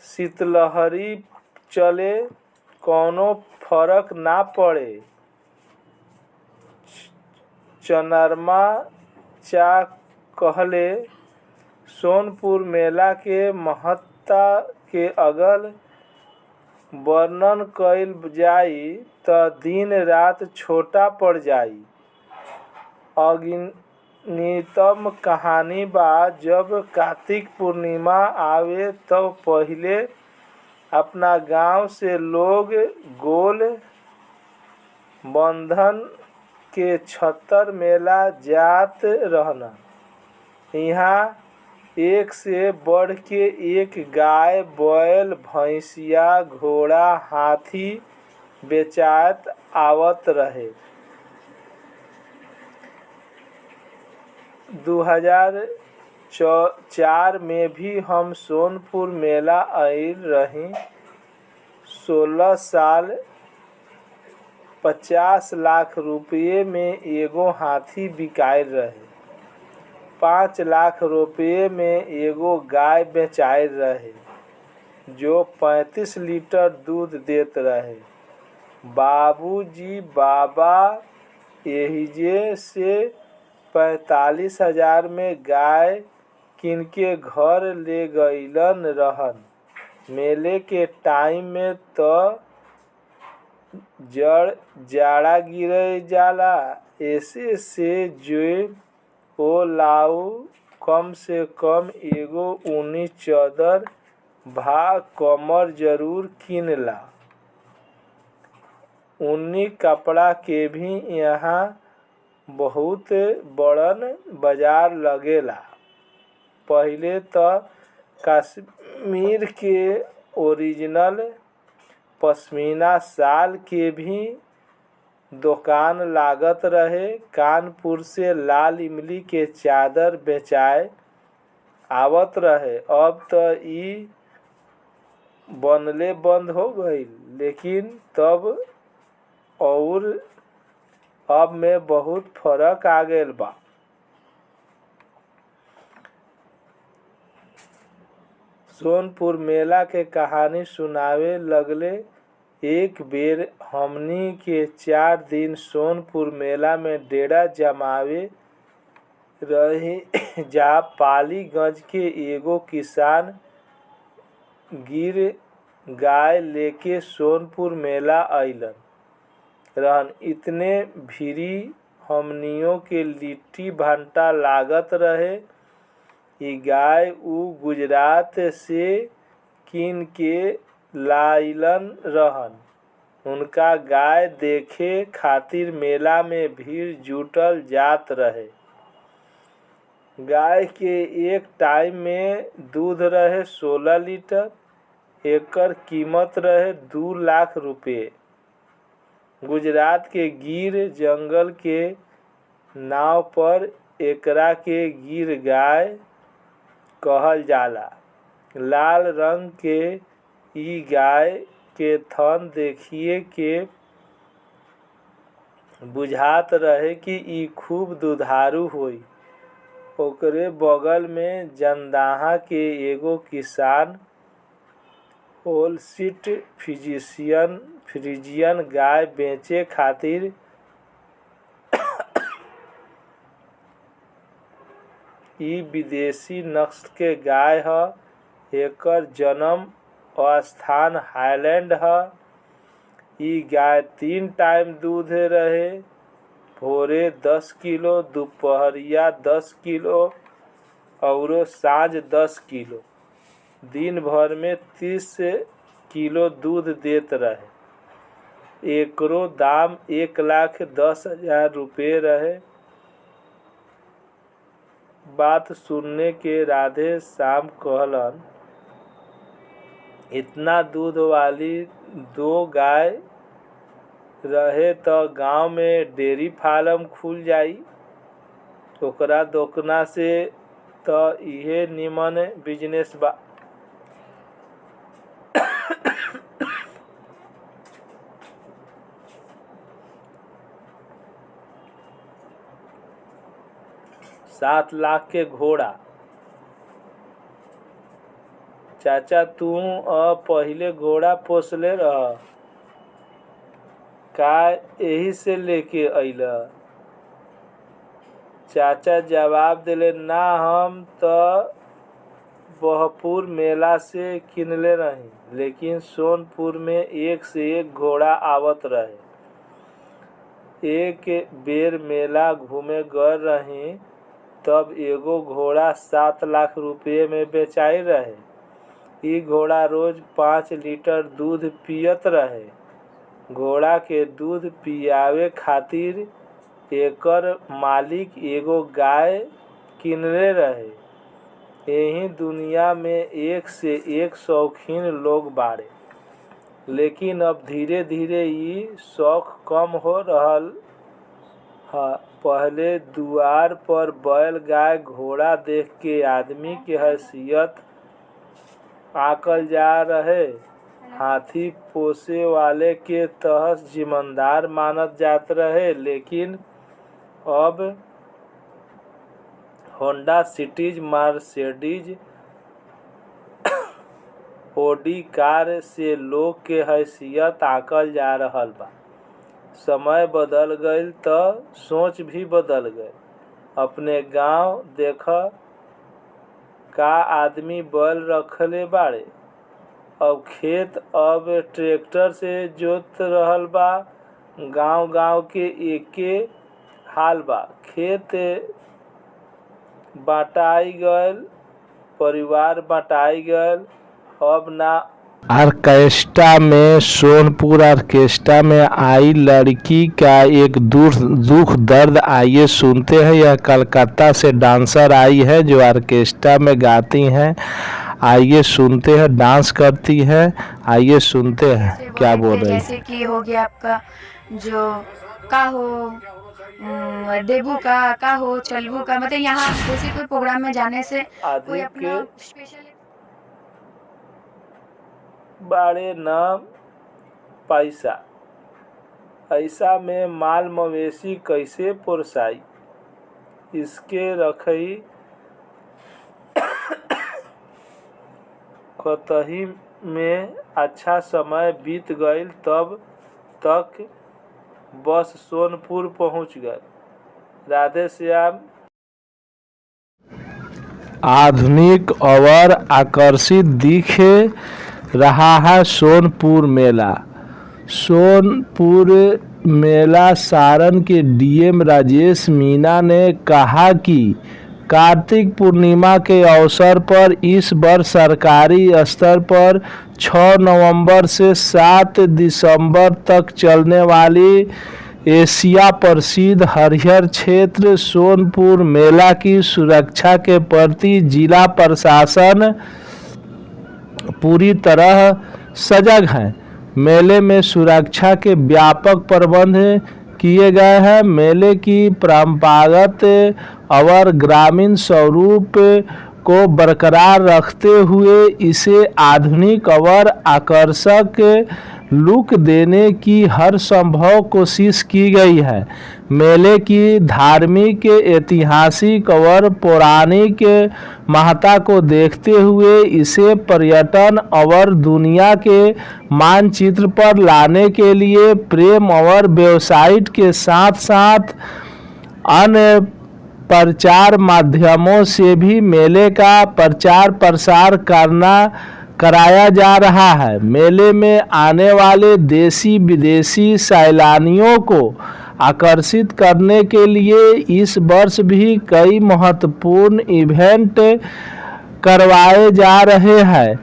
शीतलहरी चले, कौनो फर्क ना पड़े। चनरमा चा कहले सोनपुर मेला के महत्ता के अगल वर्णन कइल जाई त दिन रात छोटा पड़ जाई। अगिनतम कहानी बा, जब कार्तिक पूर्णिमा आवे तो पहिले अपना गांव से लोग गोल बंधन के छतर मेला जात रहना। यहाँ एक से बढ़ के एक गाय, बैल, भैंसिया, घोड़ा, हाथी बेचात आवत रहे। 2004 में भी हम सोनपुर मेला आइल रही। 16 साल 50 लाख रुपये में एगो हाथी बिकाईल रहे। 5 लाख रुपये में एगो गाय बेचाईल रहे जो 35 लीटर दूध देत रहे। बाबूजी बाबा एहिजे से 45,000 में गाय किनके घर ले गईलन रहन। मेले के टाइम में त जाड़ा गिर जाला, एसे से जो लाऊ कम से कम एगो ऊनी चदर भा कमर जरूर किनला। ऊनी कपड़ा के भी यहाँ बहुत बड़न बाजार लगेला। पहिले त कश्मीर के ओरिजिनल पश्मीना शाल के भी दुकान लागत रहे। कानपुर से लाल इमली के चादर बेचाए आवत रहे। अब त ई बनले बंद हो गईल, लेकिन तब और अब में बहुत फर्क आ गईल बा। सोनपुर मेला के कहानी सुनावे लगले। एक बेर हमनी के 4 दिन सोनपुर मेला में डेरा जमावे रही जा पालीगंज के एगो किसान गिर गाय लेके सोनपुर मेला अइलन रहन। इतने भीरी हमनियों के लिट्टी भंटा लागत रहे। ई गाय उ गुजरात से किन के लाइलन रहन। उनका गाय देखे खातिर मेला में भीड़ जुटल जात रहे। गाय के एक टाइम में दूध रहे 16 लीटर। एकर कीमत रहे 2 लाख रुपए। गुजरात के गिर जंगल के नाव पर एकरा के गिर गाय कहल जाला। लाल रंग के ई गाय के थन देखिए के बुझात रहे कि ई खूब दुधारू होई। ओकरे बगल में जंदाहा के एगो किसान होलस्टीन फ्रिजियन गाय बेचे खातिर ई विदेशी नस्ल के गाय ह। एकर जन्म स्थान हाईलैंड ह। ई गाय 3 टाइम दूध रहे। भोरे 10 किलो, दुपहरिया 10 किलो औरो साँझ 10 किलो। दिन भर में 30 किलो दूध देत रहे। एकरो दाम 1,10,000 रुपए रहे। बात सुनने के राधे श्याम कहलन, इतना दूध वाली 2 गाय रहे त गांव में डेयरी फार्म खुल जाई। ओकरा दोकना से त इहे निमन बिजनेस बा। $7 लाख के घोड़ा। चाचा तू पहिले घोड़ा पोसले रह का एही से लेके अइला? चाचा जवाब देले, ना हम त बहपुर मेला से किनले रही, लेकिन सोनपुर में एक से एक घोड़ा आवत रहे। एक बेर मेला घूमे गए रही तब एगो घोड़ा 7 लाख रुपए में बेचाई रहे। ई घोड़ा रोज 5 लीटर दूध पियत रहे। घोड़ा के दूध पियावे खातिर एकर मालिक एगो गाय किनले रहे। एही दुनिया में एक से एक शौकीन लोग बाड़े, लेकिन अब धीरे धीरे ई शौक कम हो रहल ह। पहले दुआर पर बैल गाय घोड़ा देख के आदमी के हैसियत आंकल जा रहे। हाथी पोसे वाले के तहत जिम्मेदार मानत जात रहे, लेकिन अब Honda city, Mercedes, Audi car से लोग के हैसियत आंकल जा रहल बा। समय बदल गईल त सोच भी बदल गईल। अपने गांव देख का आदमी बैल रखले बाड़े, अब खेत अब ट्रैक्टर से जोत रहल बा। गांव गांव के एके हाल बा, खेत बांटाई गईल, परिवार बांटाई गईल, अब ना। ऑर्केस्ट्रा में सोनपुर ऑर्केस्ट्रा में आई लड़की का एक दुख दर्द आइए सुनते हैं। यह कलकत्ता से डांसर आई है जो ऑर्केस्ट्रा में गाती हैं। आइए सुनते हैं, डांस करती है। आइए सुनते हैं क्या बोल रही है। जैसे कि हो गया आपका जो का हो देबू का हो चलबू का, मतलब यहाँ जैसे कोई प्रोग्राम में जाने से कोई अपना स्पेशल बाड़े नाम पैसा, ऐसा में माल मवेशी कैसे पोसाई, इसके रखई कतही में अच्छा समय बीत गईल, तब तक बस सोनपुर पहुंच गए। राधे श्याम। आधुनिक और आकर्षित दिख रहा है सोनपुर मेला। सोनपुर मेला सारण के डीएम राजेश मीना ने कहा कि कार्तिक पूर्णिमा के अवसर पर इस वर्ष सरकारी स्तर पर 6 नवंबर से 7 दिसंबर तक चलने वाली एशिया प्रसिद्ध हरिहर क्षेत्र सोनपुर मेला की सुरक्षा के प्रति जिला प्रशासन पूरी तरह सजग है। मेले में सुरक्षा के व्यापक प्रबंध किए गए हैं। मेले की परंपरागत और ग्रामीण स्वरूप को बरकरार रखते हुए इसे आधुनिक और आकर्षक लुक देने की हर संभव कोशिश की गई है। मेले की धार्मिक, ऐतिहासिक और पौराणिक महत्ता को देखते हुए इसे पर्यटन और दुनिया के मानचित्र पर लाने के लिए प्रेम और वेबसाइट के साथ साथ अन्य प्रचार माध्यमों से भी मेले का प्रचार प्रसार कराया जा रहा है। मेले में आने वाले देशी विदेशी सैलानियों को आकर्षित करने के लिए इस वर्ष भी कई महत्वपूर्ण इवेंट करवाए जा रहे हैं।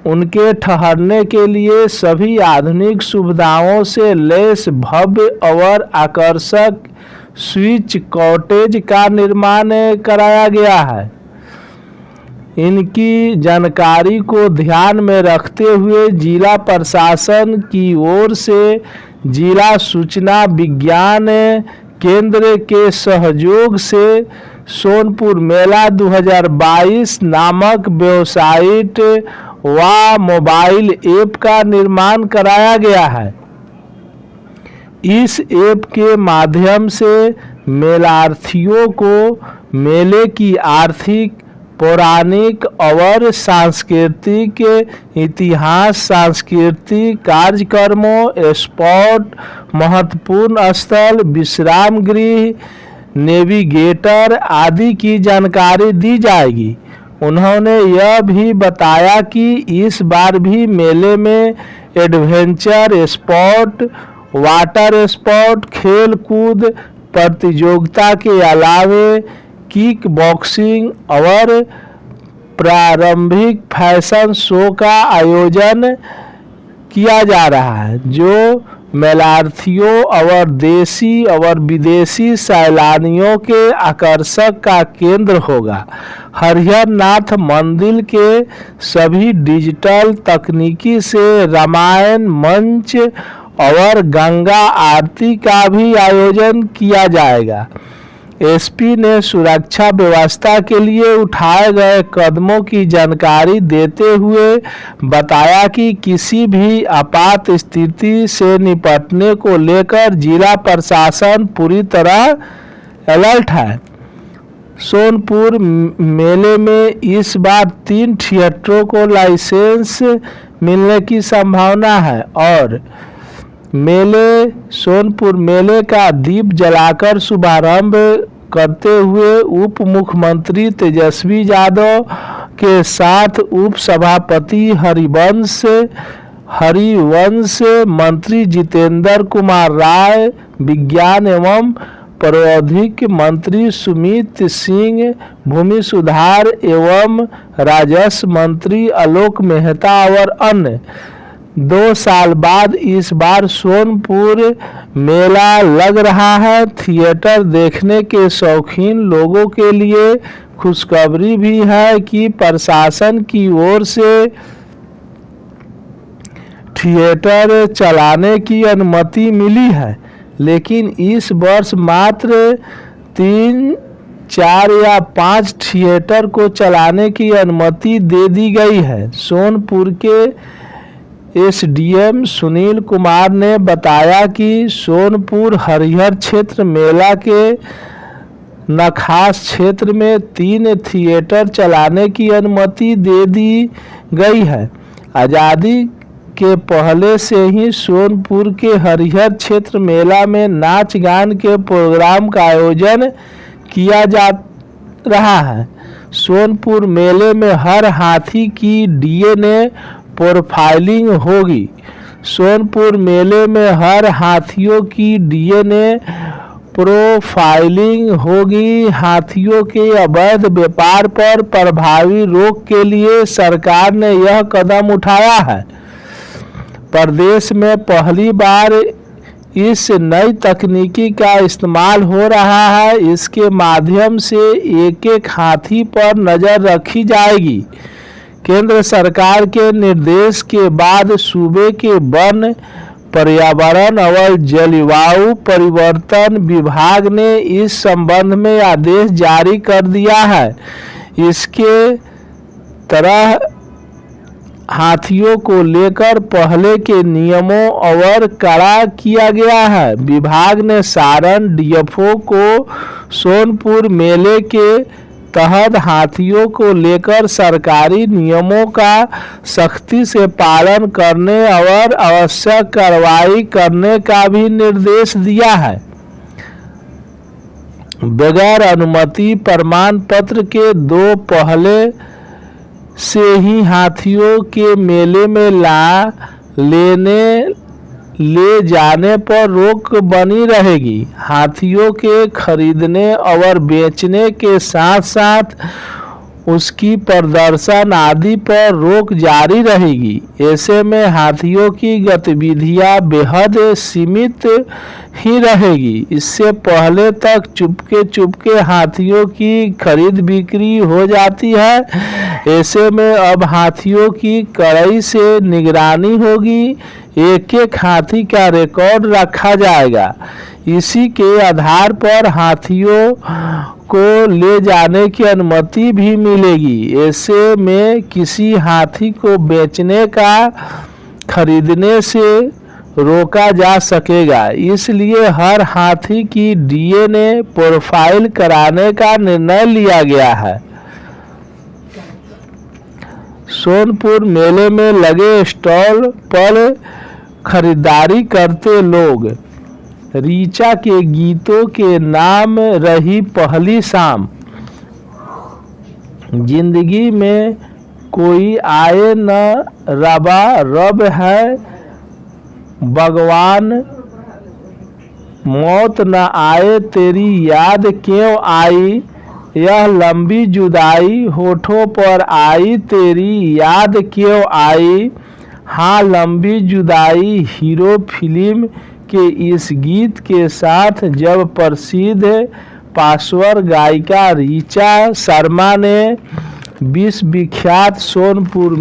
उनके ठहरने के लिए सभी आधुनिक सुविधाओं से लैस भव्य और आकर्षक स्विच कॉटेज का निर्माण कराया गया है। इनकी जानकारी को ध्यान में रखते हुए जिला प्रशासन की ओर से जिला सूचना विज्ञान केंद्र के सहयोग से सोनपुर मेला 2022 नामक वेबसाइट व मोबाइल ऐप का निर्माण कराया गया है। इस ऐप के माध्यम से मेलार्थियों को मेले की आर्थिक, पौराणिक और सांस्कृतिक इतिहास, सांस्कृतिक कार्यक्रमों, स्पॉट, महत्वपूर्ण स्थल, विश्राम गृह, नेविगेटर आदि की जानकारी दी जाएगी। उन्होंने यह भी बताया कि इस बार भी मेले में एडवेंचर स्पॉट, वाटर स्पॉट, खेल कूद प्रतियोगिता के अलावे किक बॉक्सिंग और प्रारंभिक फैशन शो का आयोजन किया जा रहा है, जो मेलार्थियों और देशी और विदेशी सैलानियों के आकर्षण का केंद्र होगा। हरिहर नाथ मंदिर के सभी डिजिटल तकनीकी से रामायण मंच और गंगा आरती का भी आयोजन किया जाएगा। एसपी ने सुरक्षा व्यवस्था के लिए उठाए गए कदमों की जानकारी देते हुए बताया कि किसी भी आपात स्थिति से निपटने को लेकर जिला प्रशासन पूरी तरह अलर्ट है। सोनपुर मेले में इस बार 3 थिएटरों को लाइसेंस मिलने की संभावना है और सोनपुर मेले का दीप जलाकर शुभारंभ करते हुए उप मुख्यमंत्री तेजस्वी यादव के साथ उप सभापति हरिवंश, मंत्री जितेंद्र कुमार राय, विज्ञान एवं प्रौद्योगिकी मंत्री सुमित सिंह, भूमि सुधार एवं राजस्व मंत्री आलोक मेहता और अन्य। 2 साल बाद इस बार सोनपुर मेला लग रहा है। थिएटर देखने के शौकीन लोगों के लिए खुशखबरी भी है कि प्रशासन की ओर से थिएटर चलाने की अनुमति मिली है, लेकिन इस वर्ष मात्र 3, 4 या 5 थिएटर को चलाने की अनुमति दे दी गई है। सोनपुर के एसडीएम सुनील कुमार ने बताया कि सोनपुर हरिहर क्षेत्र मेला के नखास क्षेत्र में 3 थिएटर चलाने की अनुमति दे दी गई है। आज़ादी के पहले से ही सोनपुर के हरिहर क्षेत्र मेला में नाच गान के प्रोग्राम का आयोजन किया जा रहा है। सोनपुर मेले में हर हाथी की डीएनए प्रोफाइलिंग होगी। सोनपुर मेले में हर हाथियों की डीएनए प्रोफाइलिंग होगी। हाथियों के अवैध व्यापार पर प्रभावी रोक के लिए सरकार ने यह कदम उठाया है। प्रदेश में पहली बार इस नई तकनीकी का इस्तेमाल हो रहा है। इसके माध्यम से एक हाथी पर नजर रखी जाएगी। केंद्र सरकार के निर्देश के बाद सूबे के वन, पर्यावरण और जलवायु परिवर्तन विभाग ने इस संबंध में आदेश जारी कर दिया है। इसके तरह हाथियों को लेकर पहले के नियमों और कड़ा किया गया है। विभाग ने सारण डीएफओ को सोनपुर मेले के तहत हाथियों को लेकर सरकारी नियमों का सख्ती से पालन करने और आवश्यक कार्रवाई करने का भी निर्देश दिया है। बगैर अनुमति प्रमाण पत्र के 2 पहले से ही हाथियों के मेले में ले जाने पर रोक बनी रहेगी। हाथियों के खरीदने और बेचने के साथ साथ उसकी प्रदर्शन आदि पर रोक जारी रहेगी। ऐसे में हाथियों की गतिविधियां बेहद सीमित ही रहेगी। इससे पहले तक चुपके हाथियों की खरीद बिक्री हो जाती है। ऐसे में अब हाथियों की कड़ाई से निगरानी होगी। एक हाथी का रिकॉर्ड रखा जाएगा। इसी के आधार पर हाथियों को ले जाने की अनुमति भी मिलेगी। ऐसे में किसी हाथी को बेचने का खरीदने से रोका जा सकेगा। इसलिए हर हाथी की डीएनए प्रोफाइल कराने का निर्णय लिया गया है। सोनपुर मेले में लगे स्टॉल पर खरीदारी करते लोग। रीचा के गीतों के नाम रही पहली शाम। जिंदगी में कोई आए न रबा रब है भगवान, मौत न आए तेरी याद क्यों आई, यह लंबी जुदाई होठों पर आई तेरी याद क्यों आई। हाँ लंबी जुदाई हीरो फिल्म के इस गीत के साथ जब प्रसिद्ध पार्श्व गायिका रीचा शर्मा ने विश्व विख्यात सोनपुर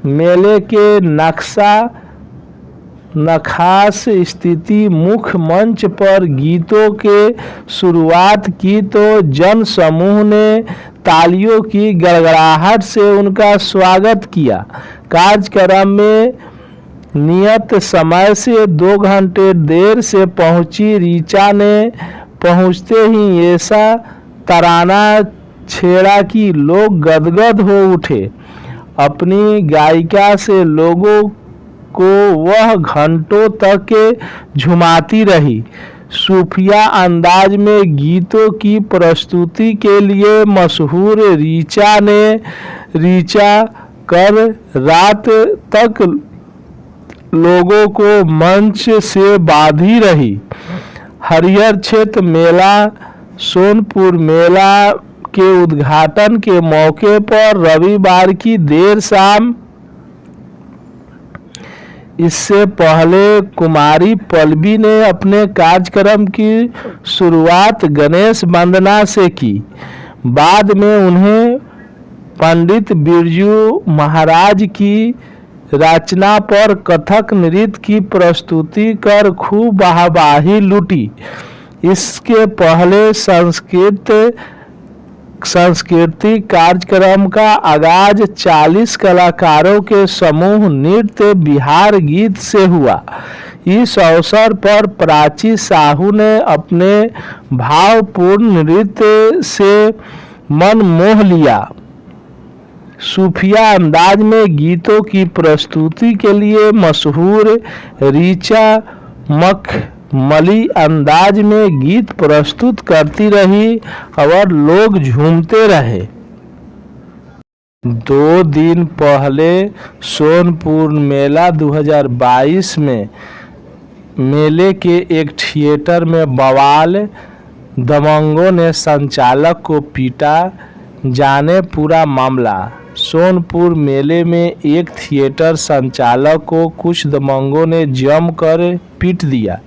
मेले के नक्शा नखास स्थिति मुख्य मंच पर गीतों के शुरुआत की तो जन समूह ने तालियों की गड़गड़ाहट से उनका स्वागत किया। कार्यक्रम में नियत समय से 2 घंटे देर से पहुंची ऋचा ने पहुंचते ही ऐसा तराना छेड़ा कि लोग गदगद हो उठे। अपनी गायिका से लोगों को वह घंटों तक झुमाती रही। सूफिया अंदाज में गीतों की प्रस्तुति के लिए मशहूर ऋचा ने ऋचा कर रात तक लोगों को मंच से बांधी रही। हरिहर क्षेत्र मेला सोनपुर मेला के उद्घाटन के मौके पर रविवार की देर शाम इससे पहले कुमारी पल्लवी ने अपने कार्यक्रम की शुरुआत गणेश वंदना से की। बाद में उन्हें पंडित बिरजू महाराज की रचना पर कथक नृत्य की प्रस्तुति कर खूब वाहवाही लूटी। इसके पहले सांस्कृतिक कार्यक्रम का आगाज 40 कलाकारों के समूह नृत्य बिहार गीत से हुआ। इस अवसर पर प्राची साहू ने अपने भावपूर्ण नृत्य से मन मोह लिया। सूफिया अंदाज में गीतों की प्रस्तुति के लिए मशहूर ऋचा मखमली अंदाज में गीत प्रस्तुत करती रही और लोग झूमते रहे। 2 दिन पहले सोनपुर मेला 2022 में मेले के एक थिएटर में बवाल, दबंगों ने संचालक को पीटा, जाने पूरा मामला। सोनपुर मेले में एक थिएटर संचालक को कुछ दबंगों ने जमकर पीट दिया।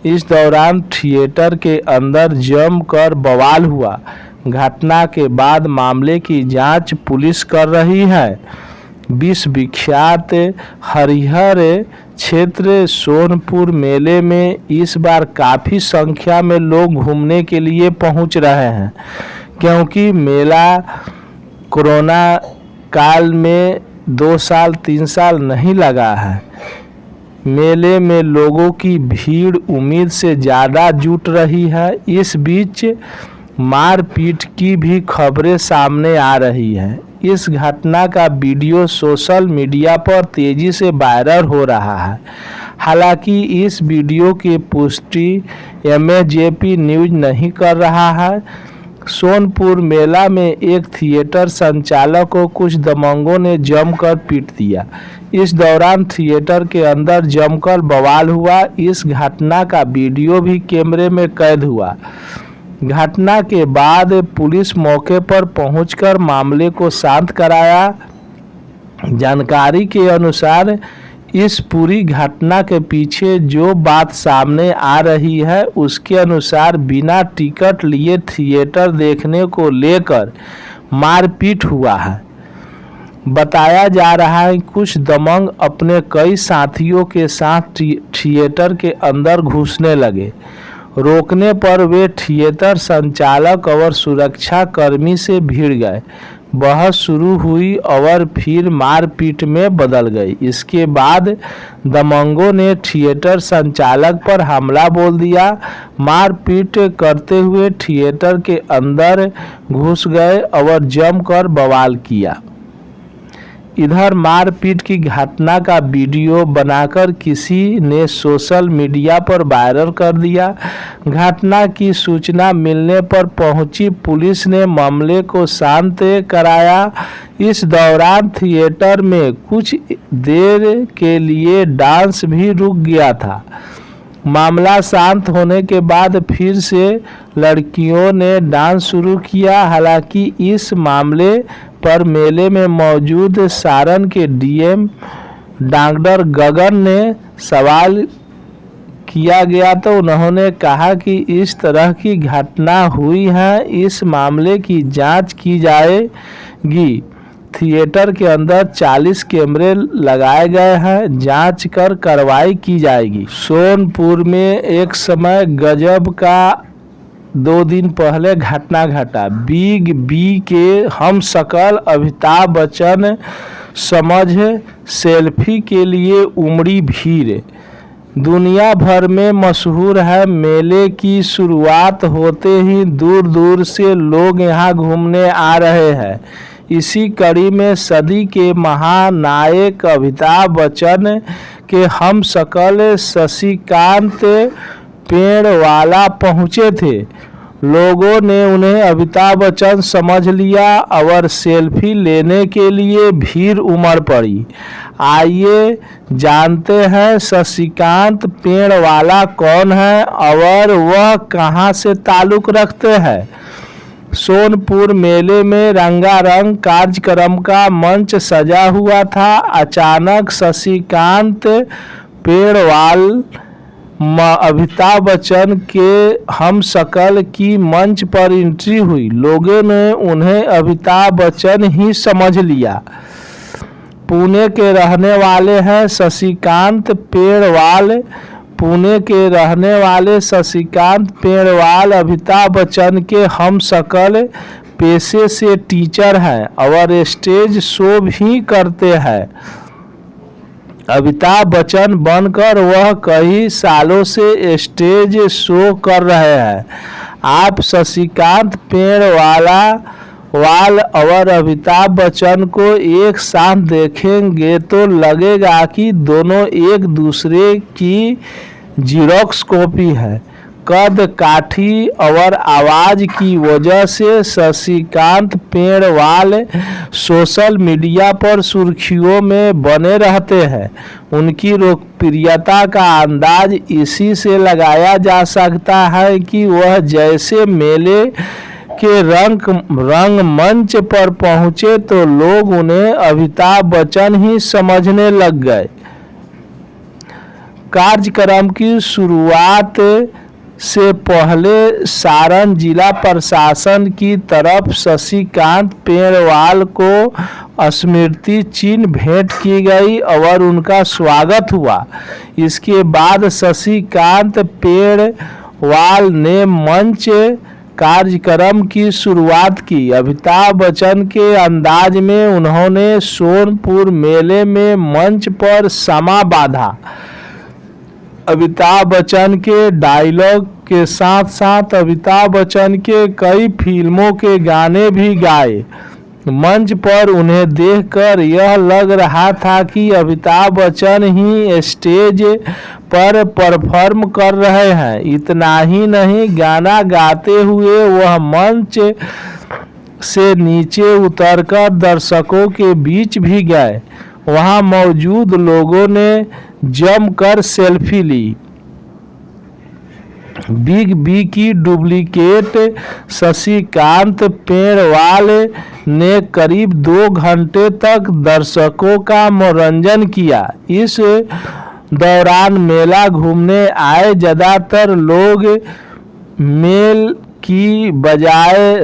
इस दौरान थिएटर के अंदर जमकर बवाल हुआ। घटना के बाद मामले की जांच पुलिस कर रही है। विश्व विख्यात हरिहर क्षेत्र सोनपुर मेले में इस बार काफ़ी संख्या में लोग घूमने के लिए पहुंच रहे हैं, क्योंकि मेला कोरोना काल में 2 साल 3 साल नहीं लगा है। मेले में लोगों की भीड़ उम्मीद से ज़्यादा जुट रही है। इस बीच मारपीट की भी खबरें सामने आ रही हैं। इस घटना का वीडियो सोशल मीडिया पर तेज़ी से वायरल हो रहा है। हालांकि इस वीडियो की पुष्टि MAJP न्यूज़ नहीं कर रहा है। सोनपुर मेला में एक थिएटर संचालक को कुछ दबंगों ने जमकर पीट दिया। इस दौरान थिएटर के अंदर जमकर बवाल हुआ। इस घटना का वीडियो भी कैमरे में कैद हुआ। घटना के बाद पुलिस मौके पर पहुंचकर मामले को शांत कराया। जानकारी के अनुसार इस पूरी घटना के पीछे जो बात सामने आ रही है, उसके अनुसार बिना टिकट लिए थिएटर देखने को लेकर मारपीट हुआ है। बताया जा रहा है कुछ दबंग अपने कई साथियों के साथ थिएटर के अंदर घुसने लगे। रोकने पर वे थिएटर संचालक और सुरक्षा कर्मी से भिड़ गए। बहस शुरू हुई और फिर मारपीट में बदल गई। इसके बाद दबंगों ने थिएटर संचालक पर हमला बोल दिया। मारपीट करते हुए थिएटर के अंदर घुस गए और जमकर बवाल किया। इधर मारपीट की घटना का वीडियो बनाकर किसी ने सोशल मीडिया पर वायरल कर दिया। घटना की सूचना मिलने पर पहुंची पुलिस ने मामले को शांत कराया। इस दौरान थिएटर में कुछ देर के लिए डांस भी रुक गया था। मामला शांत होने के बाद फिर से लड़कियों ने डांस शुरू किया। हालांकि इस मामले पर मेले में मौजूद सारण के DM डॉक्टर गगन ने सवाल किया गया तो उन्होंने कहा कि इस तरह की घटना हुई है, इस मामले की जांच की जाएगी। थिएटर के अंदर 40 कैमरे लगाए गए हैं। जांच कर कार्रवाई की जाएगी। सोनपुर में एक समय गजब का 2 दिन पहले घटना घटा। बिग बी के हम शकल अमिताभ बच्चन समझ सेल्फी के लिए उमड़ी भीड़। दुनिया भर में मशहूर है। मेले की शुरुआत होते ही दूर दूर से लोग यहाँ घूमने आ रहे हैं। इसी कड़ी में सदी के महानायक अमिताभ बच्चन के हम शकल शशिकांत पेड़वाला पहुँचे थे। लोगों ने उन्हें अमिताभ बच्चन समझ लिया और सेल्फी लेने के लिए भीड़ उमड़ पड़ी। आइए जानते हैं शशिकांत पेड़वाला कौन है और वह कहां से ताल्लुक़ रखते हैं। सोनपुर मेले में रंगारंग कार्यक्रम का मंच सजा हुआ था। अचानक शशिकांत पेड़वाल अमिताभ बच्चन के हम शकल की मंच पर एंट्री हुई। लोगों ने उन्हें अमिताभ बच्चन ही समझ लिया। पुणे के रहने वाले हैं शशिकांत पेड़वाल। पुणे के रहने वाले शशिकांत पेड़वाल अमिताभ बच्चन के हम शकल पेशे से टीचर हैं और स्टेज शो भी करते हैं। अमिताभ बच्चन बनकर वह कई सालों से स्टेज शो कर रहे हैं। आप शशिकांत पेड़वाला और अमिताभ बच्चन को एक साथ देखेंगे तो लगेगा कि दोनों एक दूसरे की जीरोक्स कॉपी है। कद काठी और आवाज़ की वजह से शशिकांत पेड़वाल सोशल मीडिया पर सुर्खियों में बने रहते हैं। उनकी लोकप्रियता का अंदाज इसी से लगाया जा सकता है कि वह जैसे मेले के रंगमंच पर पहुंचे तो लोग उन्हें अमिताभ बच्चन ही समझने लग गए। कार्यक्रम की शुरुआत से पहले सारण जिला प्रशासन की तरफ शशिकांत पेड़वाल को स्मृति चिन्ह भेंट की गई और उनका स्वागत हुआ। इसके बाद शशिकांत पेड़वाल ने मंच कार्यक्रम की शुरुआत की। अमिताभ बच्चन के अंदाज में उन्होंने सोनपुर मेले में मंच पर समा बांधा। अमिताभ बच्चन के डायलॉग के साथ साथ अमिताभ बच्चन के कई फिल्मों के गाने भी गाए। मंच पर उन्हें देखकर यह लग रहा था कि अमिताभ बच्चन ही स्टेज पर परफॉर्म कर रहे हैं। इतना ही नहीं, गाना गाते हुए वह मंच से नीचे उतरकर दर्शकों के बीच भी गए। वहां मौजूद लोगों ने जमकर सेल्फी ली। बिग बी की डुप्लीकेट शशिकांत पेड़वाल ने करीब 2 घंटे तक दर्शकों का मनोरंजन किया। इस दौरान मेला घूमने आए ज़्यादातर लोग मेल की बजाय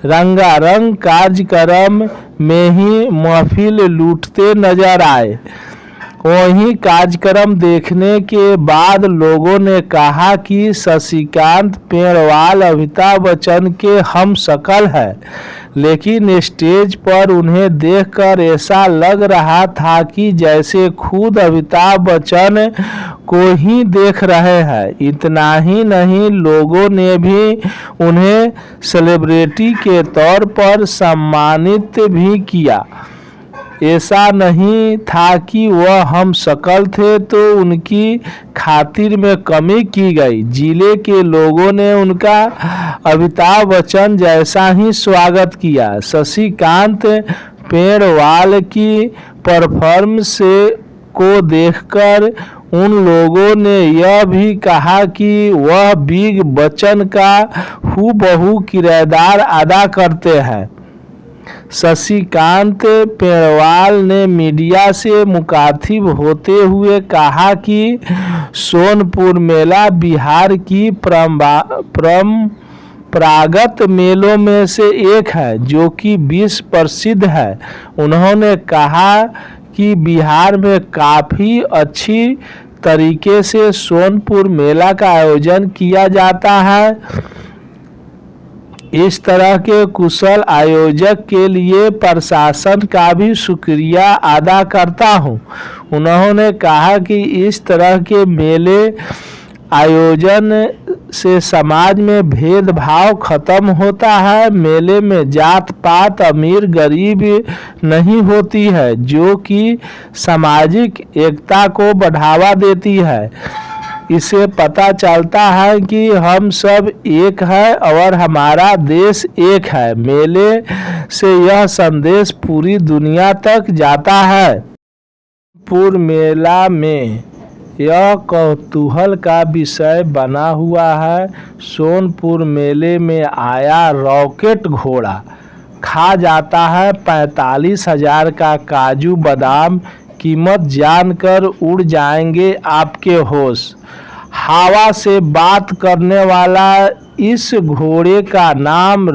रंगारंग कार्यक्रम में ही महफिल लूटते नजर आए। वहीं कार्यक्रम देखने के बाद लोगों ने कहा कि शशिकांत पेड़वाल अमिताभ बच्चन के हम शकल है, लेकिन स्टेज पर उन्हें देखकर ऐसा लग रहा था कि जैसे खुद अमिताभ बच्चन को ही देख रहे हैं। इतना ही नहीं, लोगों ने भी उन्हें सेलिब्रिटी के तौर पर सम्मानित भी किया। ऐसा नहीं था कि वह हम शकल थे तो उनकी खातिर में कमी की गई। जिले के लोगों ने उनका अमिताभ बच्चन जैसा ही स्वागत किया। शशिकांत पेड़वाल की परफॉर्मेंस को देखकर उन लोगों ने यह भी कहा कि वह बिग बच्चन का हूबहू किरदार अदा करते हैं। शशिकांत पेड़वाल ने मीडिया से मुखातिब होते हुए कहा कि सोनपुर मेला बिहार की परंपरागत मेलों में से एक है जो कि विश्व प्रसिद्ध है। उन्होंने कहा कि बिहार में काफ़ी अच्छी तरीके से सोनपुर मेला का आयोजन किया जाता है। इस तरह के कुशल आयोजक के लिए प्रशासन का भी शुक्रिया अदा करता हूं। उन्होंने कहा कि इस तरह के मेले आयोजन से समाज में भेदभाव खत्म होता है। मेले में जात पात अमीर गरीब नहीं होती है, जो कि सामाजिक एकता को बढ़ावा देती है। इससे पता चलता है कि हम सब एक है और हमारा देश एक है। मेले से यह संदेश पूरी दुनिया तक जाता है। सोनपुर मेला में यह कौतूहल का विषय बना हुआ है। सोनपुर मेले में आया रॉकेट घोड़ा, खा जाता है 45,000 का काजू बादाम, कीमत जानकर उड़ जाएंगे आपके होश। हवा से बात करने वाला इस घोड़े का नाम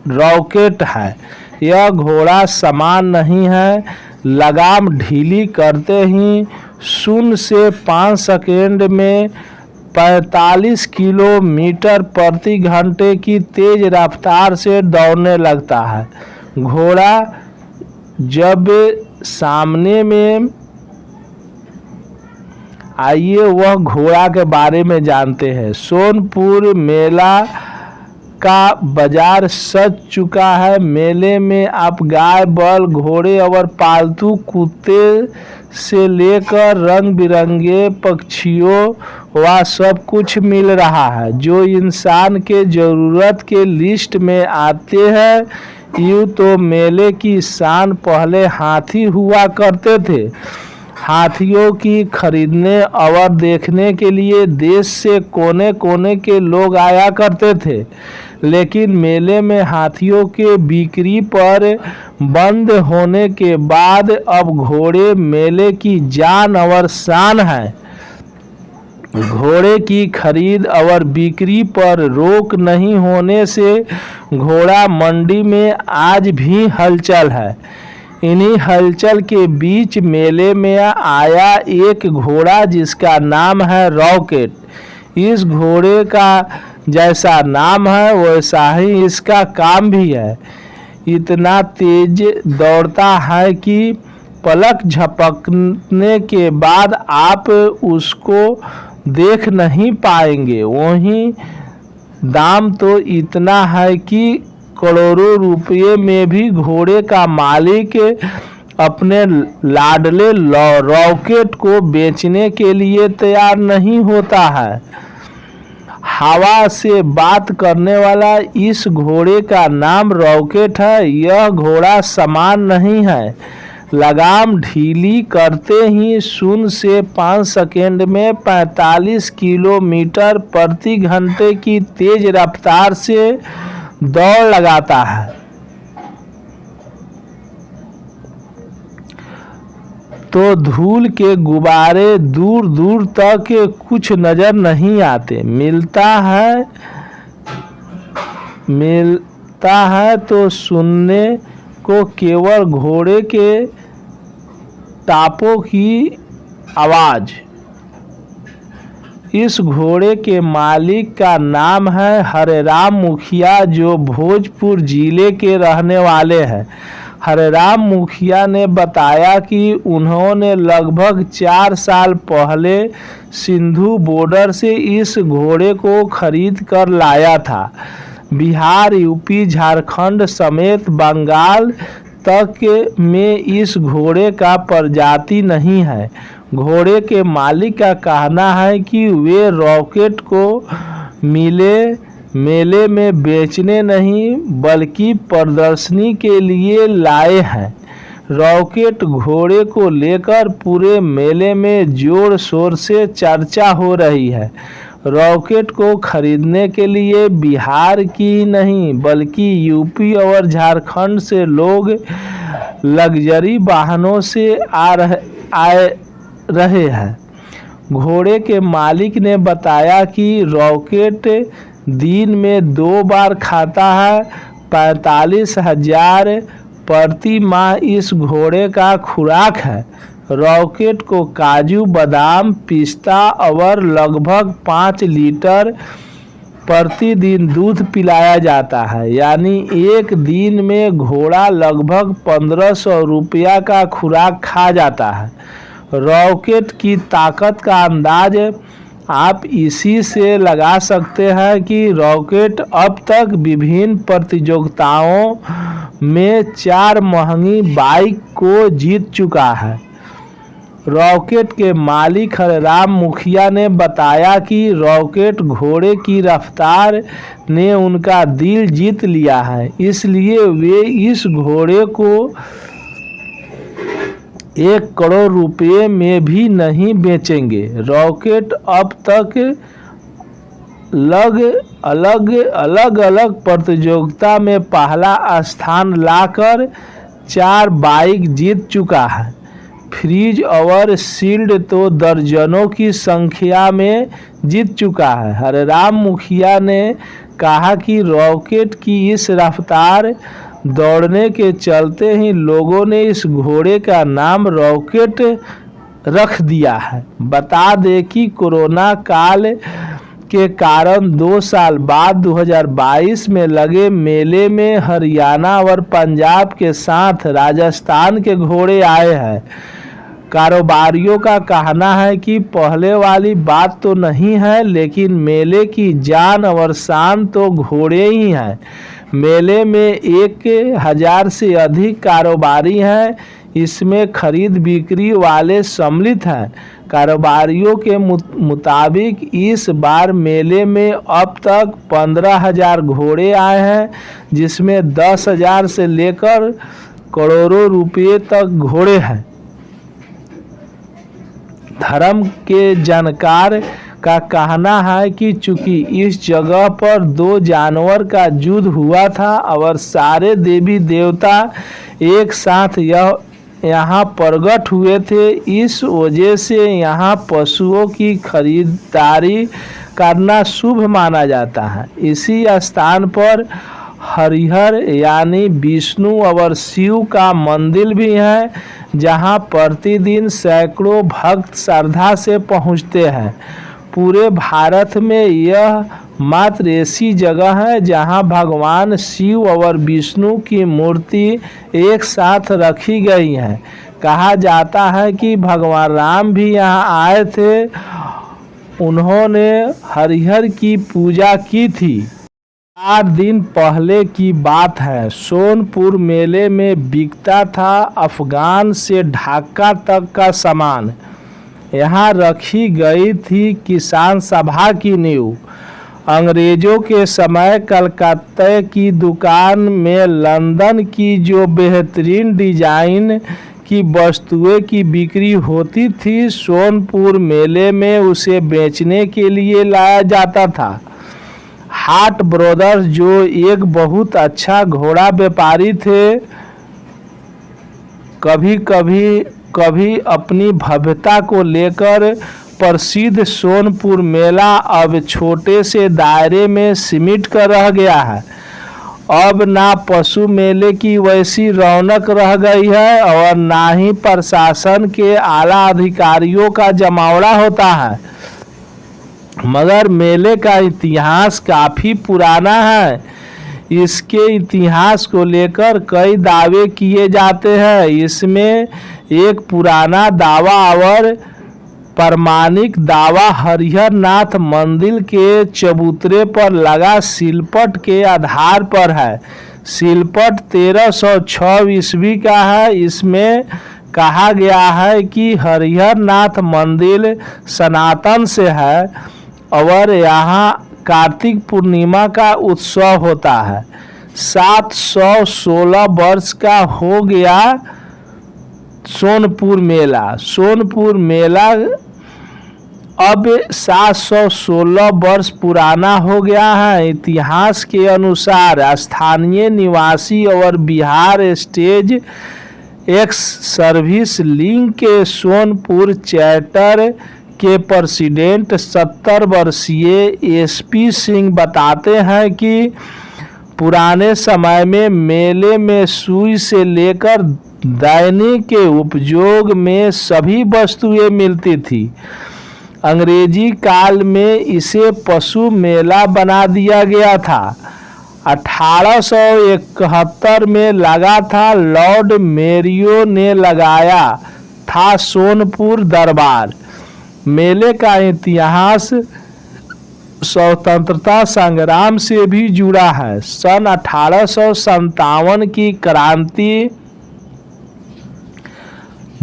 रॉकेट है। यह घोड़ा सामान नहीं है। लगाम ढीली करते ही 0 से 5 सेकंड में 45 किलोमीटर प्रति घंटे की तेज रफ्तार से दौड़ने लगता है। घोड़ा जब सामने में आइए वह घोड़ा के बारे में जानते हैं। सोनपुर मेला का बाजार सज चुका है। मेले में आप गाय, बैल, घोड़े और पालतू कुत्ते से लेकर रंग बिरंगे पक्षियों व सब कुछ मिल रहा है जो इंसान के ज़रूरत के लिस्ट में आते हैं। यूँ तो मेले की शान पहले हाथी हुआ करते थे। हाथियों की खरीदने और देखने के लिए देश से कोने कोने के लोग आया करते थे, लेकिन मेले में हाथियों के बिक्री पर बंद होने के बाद अब घोड़े मेले की जान और शान है। घोड़े की खरीद और बिक्री पर रोक नहीं होने से घोड़ा मंडी में आज भी हलचल है। इन्हीं हलचल के बीच मेले में आया एक घोड़ा जिसका नाम है रॉकेट। इस घोड़े का जैसा नाम है वैसा ही इसका काम भी है। इतना तेज दौड़ता है कि पलक झपकने के बाद आप उसको देख नहीं पाएंगे। वहीं दाम तो इतना है कि करोड़ों रुपये में भी घोड़े का मालिक अपने लाडले रॉकेट को बेचने के लिए तैयार नहीं होता है। हवा से बात करने वाला इस घोड़े का नाम रॉकेट है। यह घोड़ा सामान नहीं है। लगाम ढीली करते ही 0 से 5 सेकंड में 45 किलोमीटर प्रति घंटे की तेज रफ्तार से दौड़ लगाता है। तो धूल के गुब्बारे दूर दूर तक कुछ नजर नहीं आते। मिलता है तो सुनने को केवल घोड़े के टापों की आवाज। इस घोड़े के मालिक का नाम है हरेराम मुखिया, जो भोजपुर जिले के रहने वाले हैं। हरेराम मुखिया ने बताया कि उन्होंने लगभग 4 साल पहले सिंधु बॉर्डर से इस घोड़े को खरीद कर लाया था। बिहार, यूपी, झारखंड समेत बंगाल तक में इस घोड़े का प्रजाति नहीं है। घोड़े के मालिक का कहना है कि वे रॉकेट को मेले में बेचने नहीं बल्कि प्रदर्शनी के लिए लाए हैं। रॉकेट घोड़े को लेकर पूरे मेले में जोर शोर से चर्चा हो रही है। रॉकेट को खरीदने के लिए बिहार की नहीं बल्कि यूपी और झारखंड से लोग लग्जरी वाहनों से आ रहे हैं। घोड़े के मालिक ने बताया कि रॉकेट दिन में 2 बार खाता है। 45,000 प्रति माह इस घोड़े का खुराक है। रॉकेट को काजू, बादाम, पिस्ता और लगभग 5 लीटर प्रतिदिन दूध पिलाया जाता है। यानी एक दिन में घोड़ा लगभग 1500 रुपया का खुराक खा जाता है। रॉकेट की ताकत का अंदाज आप इसी से लगा सकते हैं कि रॉकेट अब तक विभिन्न प्रतियोगिताओं में 4 महंगी बाइक को जीत चुका है। रॉकेट के मालिक हरिराम मुखिया ने बताया कि रॉकेट घोड़े की रफ्तार ने उनका दिल जीत लिया है, इसलिए वे इस घोड़े को 1 करोड़ रुपए में भी नहीं बेचेंगे। रॉकेट अब तक अलग अलग प्रतियोगिता में पहला स्थान लाकर 4 बाइक जीत चुका है। फ्रिज और शील्ड तो दर्जनों की संख्या में जीत चुका है। हरिराम मुखिया ने कहा कि रॉकेट की इस रफ्तार दौड़ने के चलते ही लोगों ने इस घोड़े का नाम रॉकेट रख दिया है। बता दें कि कोरोना काल के कारण 2 साल बाद 2022 में लगे मेले में हरियाणा और पंजाब के साथ राजस्थान के घोड़े आए हैं। कारोबारियों का कहना है कि पहले वाली बात तो नहीं है, लेकिन मेले की जान और शान तो घोड़े ही हैं। मेले में 1000 से अधिक कारोबारी हैं, इसमें खरीद बिक्री वाले सम्मिलित हैं। कारोबारियों के मुताबिक इस बार मेले में अब तक 15,000 घोड़े आए हैं, जिसमें 10,000 से लेकर करोड़ों रुपए तक घोड़े हैं। धर्म के जानकार का कहना है कि चूंकि इस जगह पर 2 जानवर का युद्ध हुआ था और सारे देवी देवता एक साथ यहाँ प्रकट हुए थे, इस वजह से यहाँ पशुओं की खरीदारी करना शुभ माना जाता है। इसी स्थान पर हरिहर यानी विष्णु और शिव का मंदिर भी है, जहाँ प्रतिदिन सैकड़ों भक्त श्रद्धा से पहुँचते हैं। पूरे भारत में यह मात्र ऐसी जगह है जहां भगवान शिव और विष्णु की मूर्ति एक साथ रखी गई है। कहा जाता है कि भगवान राम भी यहां आए थे, उन्होंने हरिहर की पूजा की थी। 4 दिन पहले की बात है, सोनपुर मेले में बिकता था अफगान से ढाका तक का सामान। यहाँ रखी गई थी किसान सभा की नींव। अंग्रेजों के समय कलकत्ता की दुकान में लंदन की जो बेहतरीन डिजाइन की वस्तुएं की बिक्री होती थी, सोनपुर मेले में उसे बेचने के लिए लाया जाता था। हाट ब्रदर्स, जो एक बहुत अच्छा घोड़ा व्यापारी थे, कभी अपनी भव्यता को लेकर प्रसिद्ध सोनपुर मेला अब छोटे से दायरे में सिमट कर रह गया है। अब ना पशु मेले की वैसी रौनक रह गई है और ना ही प्रशासन के आला अधिकारियों का जमावड़ा होता है। मगर मेले का इतिहास काफ़ी पुराना है। इसके इतिहास को लेकर कई दावे किए जाते हैं। इसमें एक पुराना दावा और प्रमाणिक दावा हरिहर नाथ मंदिर के चबूतरे पर लगा शिलपट के आधार पर है। शिलपट 1306 ईस्वी का है। इसमें कहा गया है कि हरिहर नाथ मंदिर सनातन से है और यहाँ कार्तिक पूर्णिमा का उत्सव होता है। 716 वर्ष का हो गया सोनपुर मेला। सोनपुर मेला अब 716 वर्ष पुराना हो गया है। इतिहास के अनुसार स्थानीय निवासी और Bihar stage ex service link के सोनपुर चैप्टर के प्रेसिडेंट 70 वर्षीय एसपी सिंह बताते हैं कि पुराने समय में मेले में सुई से लेकर दैनिक उपयोग में सभी वस्तुएं मिलती थी। अंग्रेजी काल में इसे पशु मेला बना दिया गया था। 1871 में लगा था। लॉर्ड मेरियो ने लगाया था सोनपुर दरबार। मेले का इतिहास स्वतंत्रता संग्राम से भी जुड़ा है। सन 1857 की क्रांति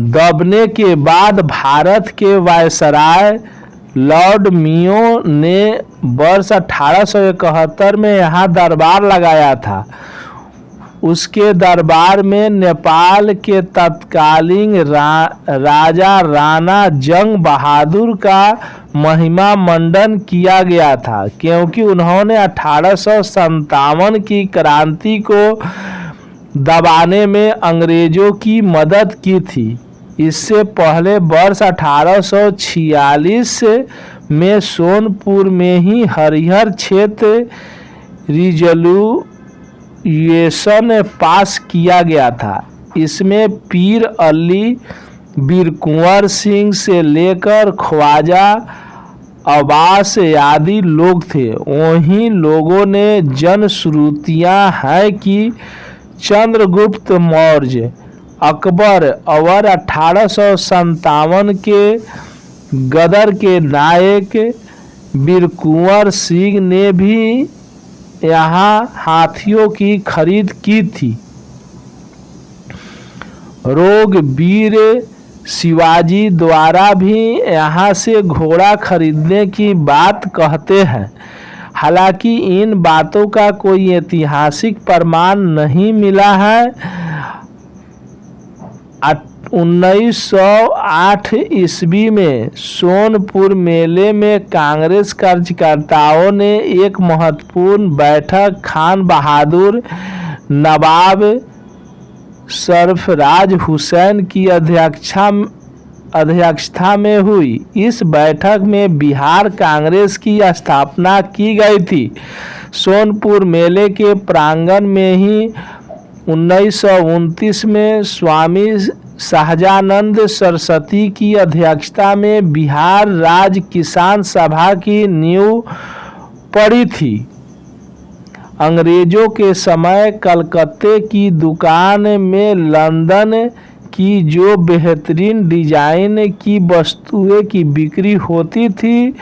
दबने के बाद भारत के वायसराय लॉर्ड मेयो ने वर्ष 1871 में यहाँ दरबार लगाया था। उसके दरबार में नेपाल के तत्कालीन राजा राणा जंग बहादुर का महिमा मंडन किया गया था, क्योंकि उन्होंने 1857 की क्रांति को दबाने में अंग्रेजों की मदद की थी। इससे पहले वर्ष 1846 में सोनपुर में ही हरिहर क्षेत्र रिजोल्यूशन पास किया गया था। इसमें पीर अली, वीर कुंवर सिंह से लेकर ख्वाजा अब्बास आदि लोग थे। वहीं लोगों ने जनश्रुतियाँ हैं कि चंद्रगुप्त मौर्य, अकबर और 1857 के गदर के नायक वीर कुंवर सिंह ने भी यहाँ हाथियों की खरीद की थी। रोगवीर शिवाजी द्वारा भी यहाँ से घोड़ा खरीदने की बात कहते हैं। हालांकि इन बातों का कोई ऐतिहासिक प्रमाण नहीं मिला है। 1908 ईस्वी में सोनपुर मेले में कांग्रेस कार्यकर्ताओं ने एक महत्वपूर्ण बैठक खान बहादुर, नवाब सरफराज हुसैन की अध्यक्षता में हुई। इस बैठक में बिहार कांग्रेस की स्थापना की गई थी। सोनपुर मेले के प्रांगण में ही 1929 में स्वामी सहजानंद सरस्वती की अध्यक्षता में बिहार राज्य किसान सभा की नींव पड़ी थी। अंग्रेजों के समय कलकत्ते की दुकान में लंदन की जो बेहतरीन डिजाइन की वस्तुएं की बिक्री होती थी,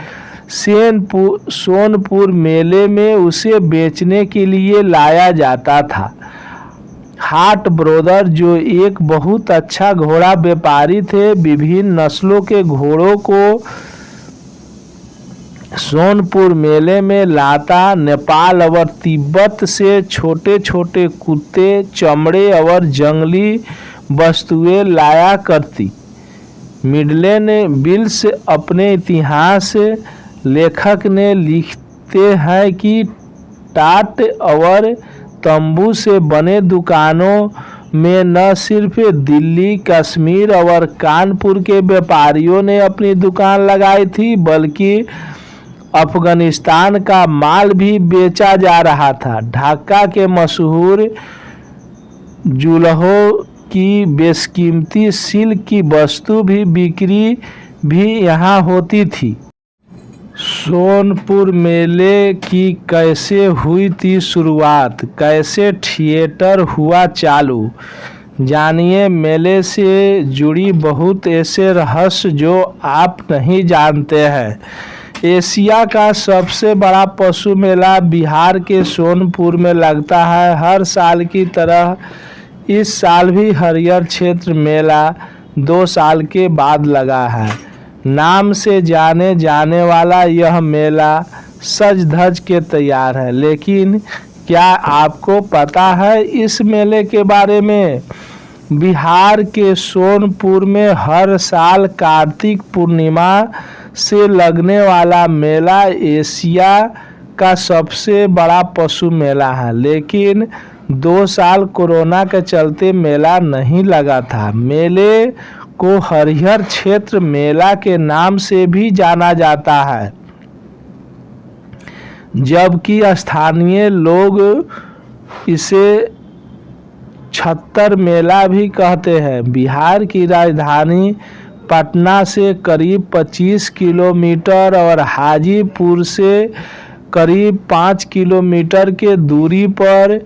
सोनपुर मेले में उसे बेचने के लिए लाया जाता था। हाट ब्रदर, जो एक बहुत अच्छा घोड़ा व्यापारी थे, विभिन्न नस्लों के घोड़ों को सोनपुर मेले में लाता। नेपाल और तिब्बत से छोटे छोटे कुत्ते, चमड़े और जंगली वस्तुएं लाया करती। मिडलेन बिल्स अपने इतिहास लेखक ने लिखते हैं कि टाट और तंबू से बने दुकानों में न सिर्फ दिल्ली, कश्मीर और कानपुर के व्यापारियों ने अपनी दुकान लगाई थी, बल्कि अफगानिस्तान का माल भी बेचा जा रहा था। ढाका के मशहूर जुल्हों की बेशकीमती सिल्क की वस्तु भी बिक्री भी यहाँ होती थी। सोनपुर मेले की कैसे हुई थी शुरुआत, कैसे थिएटर हुआ चालू, जानिए मेले से जुड़ी बहुत ऐसे रहस्य जो आप नहीं जानते हैं। एशिया का सबसे बड़ा पशु मेला बिहार के सोनपुर में लगता है। हर साल की तरह इस साल भी हरिहर क्षेत्र मेला 2 साल के बाद लगा है। नाम से जाने जाने वाला यह मेला सज धज के तैयार है, लेकिन क्या आपको पता है इस मेले के बारे में? बिहार के सोनपुर में हर साल कार्तिक पूर्णिमा से लगने वाला मेला एशिया का सबसे बड़ा पशु मेला है, लेकिन 2 साल कोरोना के चलते मेला नहीं लगा था। मेले को हरिहर क्षेत्र मेला के नाम से भी जाना जाता है, जबकि स्थानीय लोग इसे छत्तर मेला भी कहते हैं। बिहार की राजधानी पटना से करीब 25 किलोमीटर और हाजीपुर से करीब 5 किलोमीटर के दूरी पर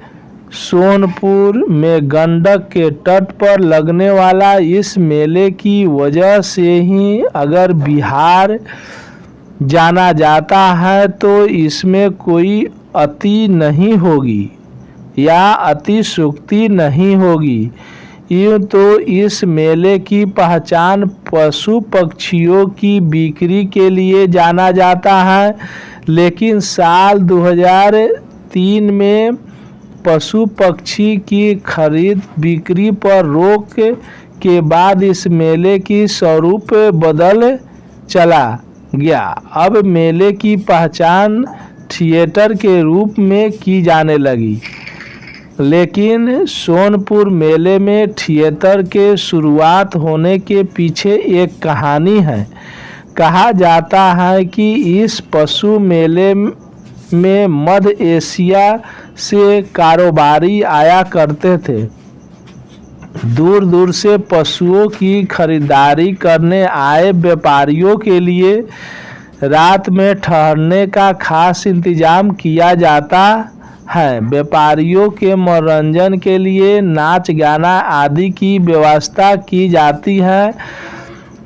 सोनपुर में गंडक के तट पर लगने वाला इस मेले की वजह से ही अगर बिहार जाना जाता है तो इसमें कोई अति नहीं होगी या अतिशयोक्ति नहीं होगी। यूँ तो इस मेले की पहचान पशु पक्षियों की बिक्री के लिए जाना जाता है, लेकिन साल 2003 में पशु पक्षी की खरीद बिक्री पर रोक के बाद इस मेले की स्वरूप बदल चला गया। अब मेले की पहचान थिएटर के रूप में की जाने लगी, लेकिन सोनपुर मेले में थिएटर के शुरुआत होने के पीछे एक कहानी है। कहा जाता है कि इस पशु मेले में मध्य एशिया से कारोबारी आया करते थे। दूर दूर से पशुओं की खरीदारी करने आए व्यापारियों के लिए रात में ठहरने का खास इंतजाम किया जाता है। व्यापारियों के मनोरंजन के लिए नाच गाना आदि की व्यवस्था की जाती है।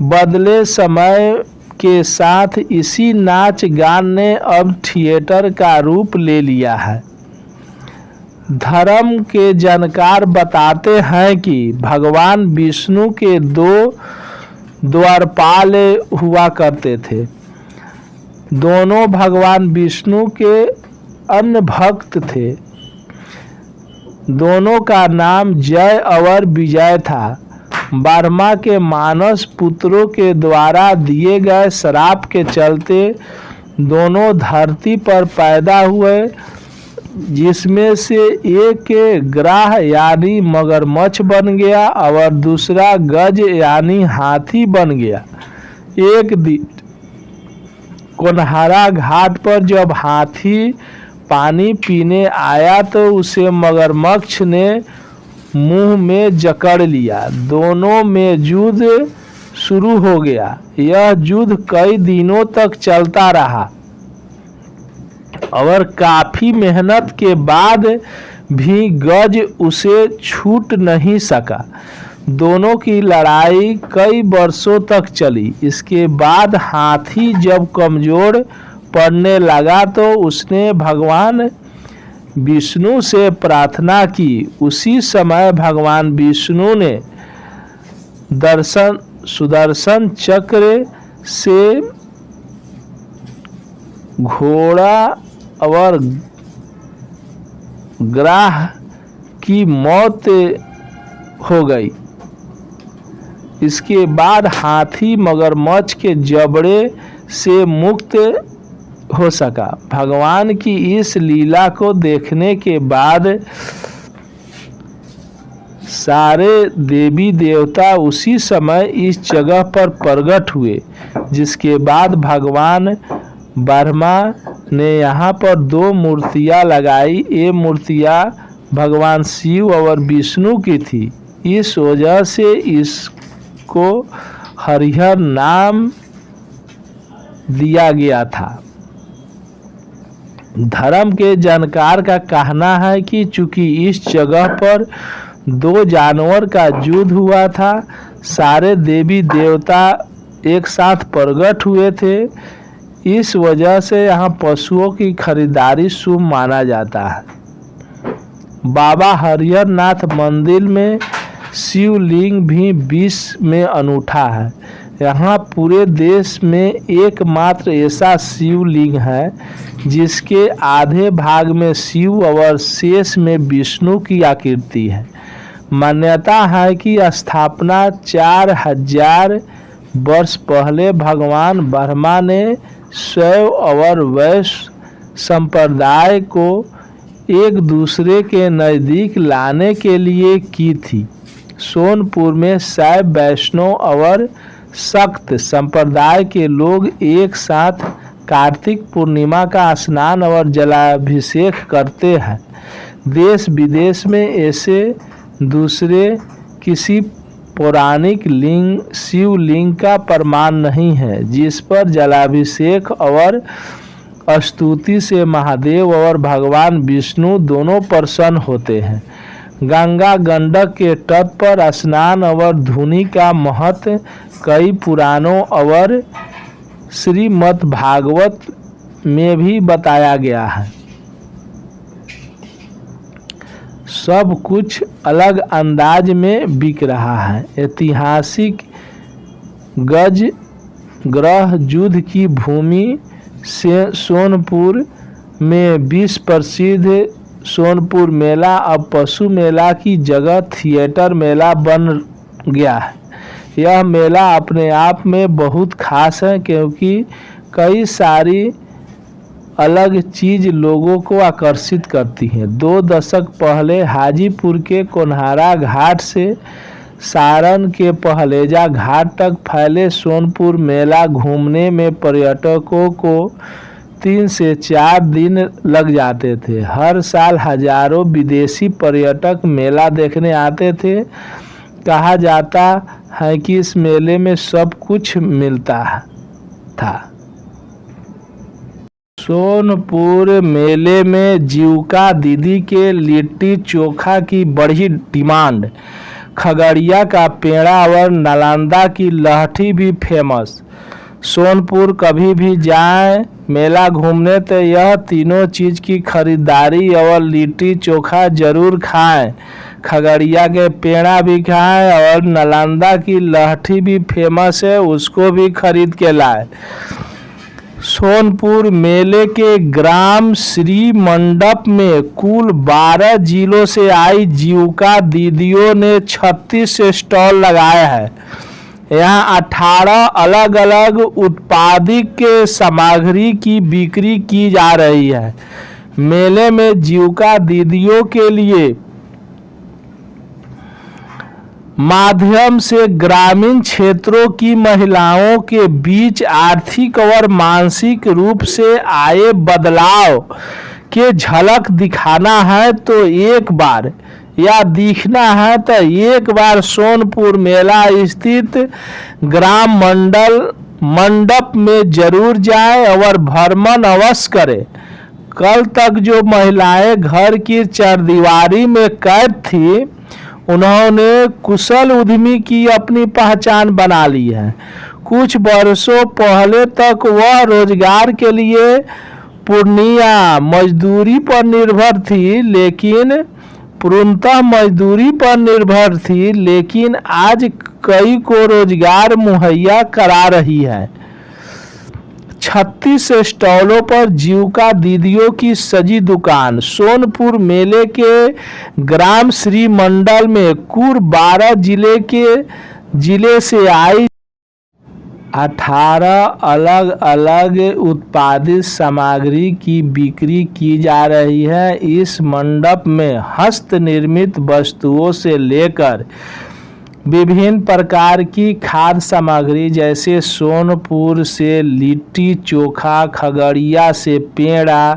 बदले समय के साथ इसी नाच गान ने अब थिएटर का रूप ले लिया है। धर्म के जानकार बताते हैं कि भगवान विष्णु के 2 द्वारपाल हुआ करते थे। दोनों भगवान विष्णु के अन्य भक्त थे। दोनों का नाम जय और विजय था। ब्रह्मा के मानस पुत्रों के द्वारा दिए गए श्राप के चलते दोनों धरती पर पैदा हुए, जिसमें से एक ग्राह यानी मगरमच्छ बन गया और दूसरा गज यानी हाथी बन गया। एक दिन कोनहरा घाट पर जब हाथी पानी पीने आया तो उसे मगरमच्छ ने मुंह में जकड़ लिया। दोनों में युद्ध शुरू हो गया। यह युद्ध कई दिनों तक चलता रहा और काफी मेहनत के बाद भी गज उसे छूट नहीं सका। दोनों की लड़ाई कई वर्षों तक चली। इसके बाद हाथी जब कमजोर पड़ने लगा तो उसने भगवान विष्णु से प्रार्थना की। उसी समय भगवान विष्णु ने सुदर्शन चक्र से घोड़ा और ग्राह की मौत हो गई। इसके बाद हाथी मगरमच्छ के जबड़े से मुक्त हो सका। भगवान की इस लीला को देखने के बाद सारे देवी देवता उसी समय इस जगह पर प्रकट हुए, जिसके बाद भगवान ब्रह्मा ने यहाँ पर 2 मूर्तियाँ लगाई। ये मूर्तियाँ भगवान शिव और विष्णु की थी। इस वजह से इसको हरिहर नाम दिया गया था। धर्म के जानकार का कहना है कि चूंकि इस जगह पर 2 जानवर का युद्ध हुआ था, सारे देवी देवता एक साथ प्रकट हुए थे। इस वजह से यहाँ पशुओं की खरीदारी शुभ माना जाता है। बाबा हरिहर नाथ मंदिर में शिवलिंग भी विश्व में अनूठा है। यहाँ पूरे देश में एकमात्र ऐसा शिवलिंग है जिसके आधे भाग में शिव और शेष में विष्णु की आकृति है। मान्यता है कि स्थापना 4000 वर्ष पहले भगवान ब्रह्मा ने शैव और वैष्णव संप्रदाय को एक दूसरे के नज़दीक लाने के लिए की थी। सोनपुर में शैव, वैष्णव और शक्त संप्रदाय के लोग एक साथ कार्तिक पूर्णिमा का स्नान और जलाभिषेक करते हैं। देश विदेश में ऐसे दूसरे किसी पौराणिक लिंग शिवलिंग का प्रमाण नहीं है जिस पर जलाभिषेक और स्तुति से महादेव और भगवान विष्णु दोनों प्रसन्न होते हैं। गंगा गंडक के तट पर स्नान और धुनी का महत्व कई पुराणों और श्रीमद् भागवत में भी बताया गया है। सब कुछ अलग अंदाज में बिक रहा है। ऐतिहासिक गज ग्रह युद्ध की भूमि से सोनपुर में विश्व प्रसिद्ध सोनपुर मेला अब पशु मेला की जगह थिएटर मेला बन गया है। यह मेला अपने आप में बहुत खास है क्योंकि कई सारी अलग चीज़ लोगों को आकर्षित करती हैं। 2 दशक पहले हाजीपुर के कोन्हारा घाट से सारण के पहलेजा घाट तक फैले सोनपुर मेला घूमने में पर्यटकों को 3 से 4 दिन लग जाते थे। हर साल हजारों विदेशी पर्यटक मेला देखने आते थे। कहा जाता है कि इस मेले में सब कुछ मिलता था। सोनपुर मेले में जीविका दीदी के लिट्टी चोखा की बड़ी डिमांड। खगड़िया का पेड़ा और नालंदा की लहठी भी फेमस। सोनपुर कभी भी जाएं मेला घूमने तो यह तीनों चीज़ की खरीदारी और लिट्टी चोखा ज़रूर खाएं। खगड़िया के पेड़ा भी खाएं और नालंदा की लहठी भी फेमस है, उसको भी खरीद के लाएं। सोनपुर मेले के ग्राम श्री मंडप में कुल 12 जिलों से आई जीविका दीदियों ने 36 स्टॉल लगाए हैं। यहाँ 18 अलग अलग उत्पादित के सामग्री की बिक्री की जा रही है। मेले में जीविका दीदियों के लिए माध्यम से ग्रामीण क्षेत्रों की महिलाओं के बीच आर्थिक और मानसिक रूप से आए बदलाव के झलक दिखाना है तो एक बार या दिखना है तो एक बार सोनपुर मेला स्थित ग्राम मंडप में जरूर जाएं और भ्रमण अवश्य करें। कल तक जो महिलाएं घर की चरदीवारी में कैद थी उन्होंने कुशल उद्यमी की अपनी पहचान बना ली है। कुछ वर्षों पहले तक वह रोजगार के लिए पूर्णिया मजदूरी पर निर्भर थी, लेकिन आज कई को रोजगार मुहैया करा रही है। 36 स्टॉलों पर जीविका दीदियों की सजी दुकान। सोनपुर मेले के ग्राम श्री मंडल में कुल 12 जिले से आई 18 अलग अलग उत्पादित सामग्री की बिक्री की जा रही है। इस मंडप में हस्त निर्मित वस्तुओं से लेकर विभिन्न प्रकार की खाद्य सामग्री जैसे सोनपुर से लिट्टी चोखा, खगड़िया से पेड़ा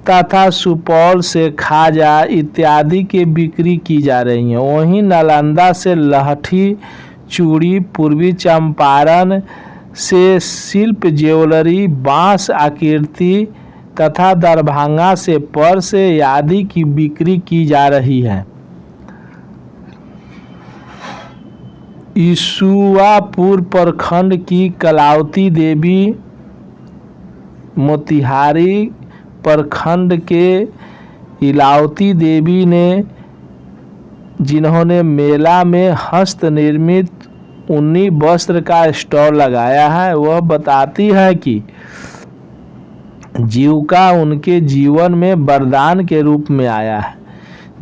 तथा सुपौल से खाजा इत्यादि की बिक्री की जा रही है। वहीं नालंदा से लहठी चूड़ी, पूर्वी चंपारण से शिल्प ज्वेलरी, बांस आकृति तथा दरभंगा से पर्स आदि की बिक्री की जा रही है। ईसुआपुर प्रखंड की कलावती देवी, मोतिहारी प्रखंड के इलावती देवी ने जिन्होंने मेला में हस्त निर्मित ऊनी वस्त्र का स्टॉल लगाया है, वह बताती है कि जीविका उनके जीवन में वरदान के रूप में आया है,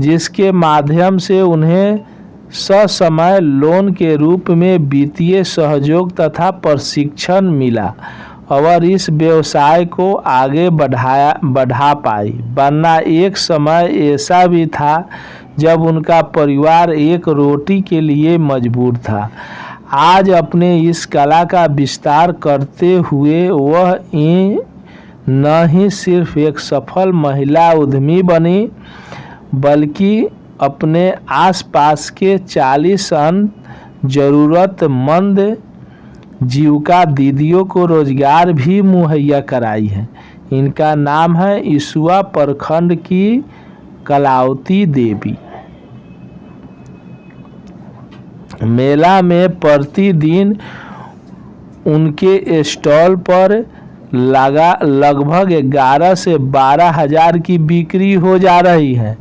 जिसके माध्यम से उन्हें ससमय लोन के रूप में वित्तीय सहयोग तथा प्रशिक्षण मिला और इस व्यवसाय को आगे बढ़ा पाई, वरना एक समय ऐसा भी था जब उनका परिवार एक रोटी के लिए मजबूर था। आज अपने इस कला का विस्तार करते हुए वह न ही सिर्फ एक सफल महिला उद्यमी बनी, बल्कि अपने आसपास के 40 अन्य ज़रूरतमंद जीविका दीदियों को रोजगार भी मुहैया कराई है। इनका नाम है इसुआ प्रखंड की कलावती देवी। मेला में प्रतिदिन उनके स्टॉल पर लगभग 11 से 12 हज़ार की बिक्री हो जा रही है।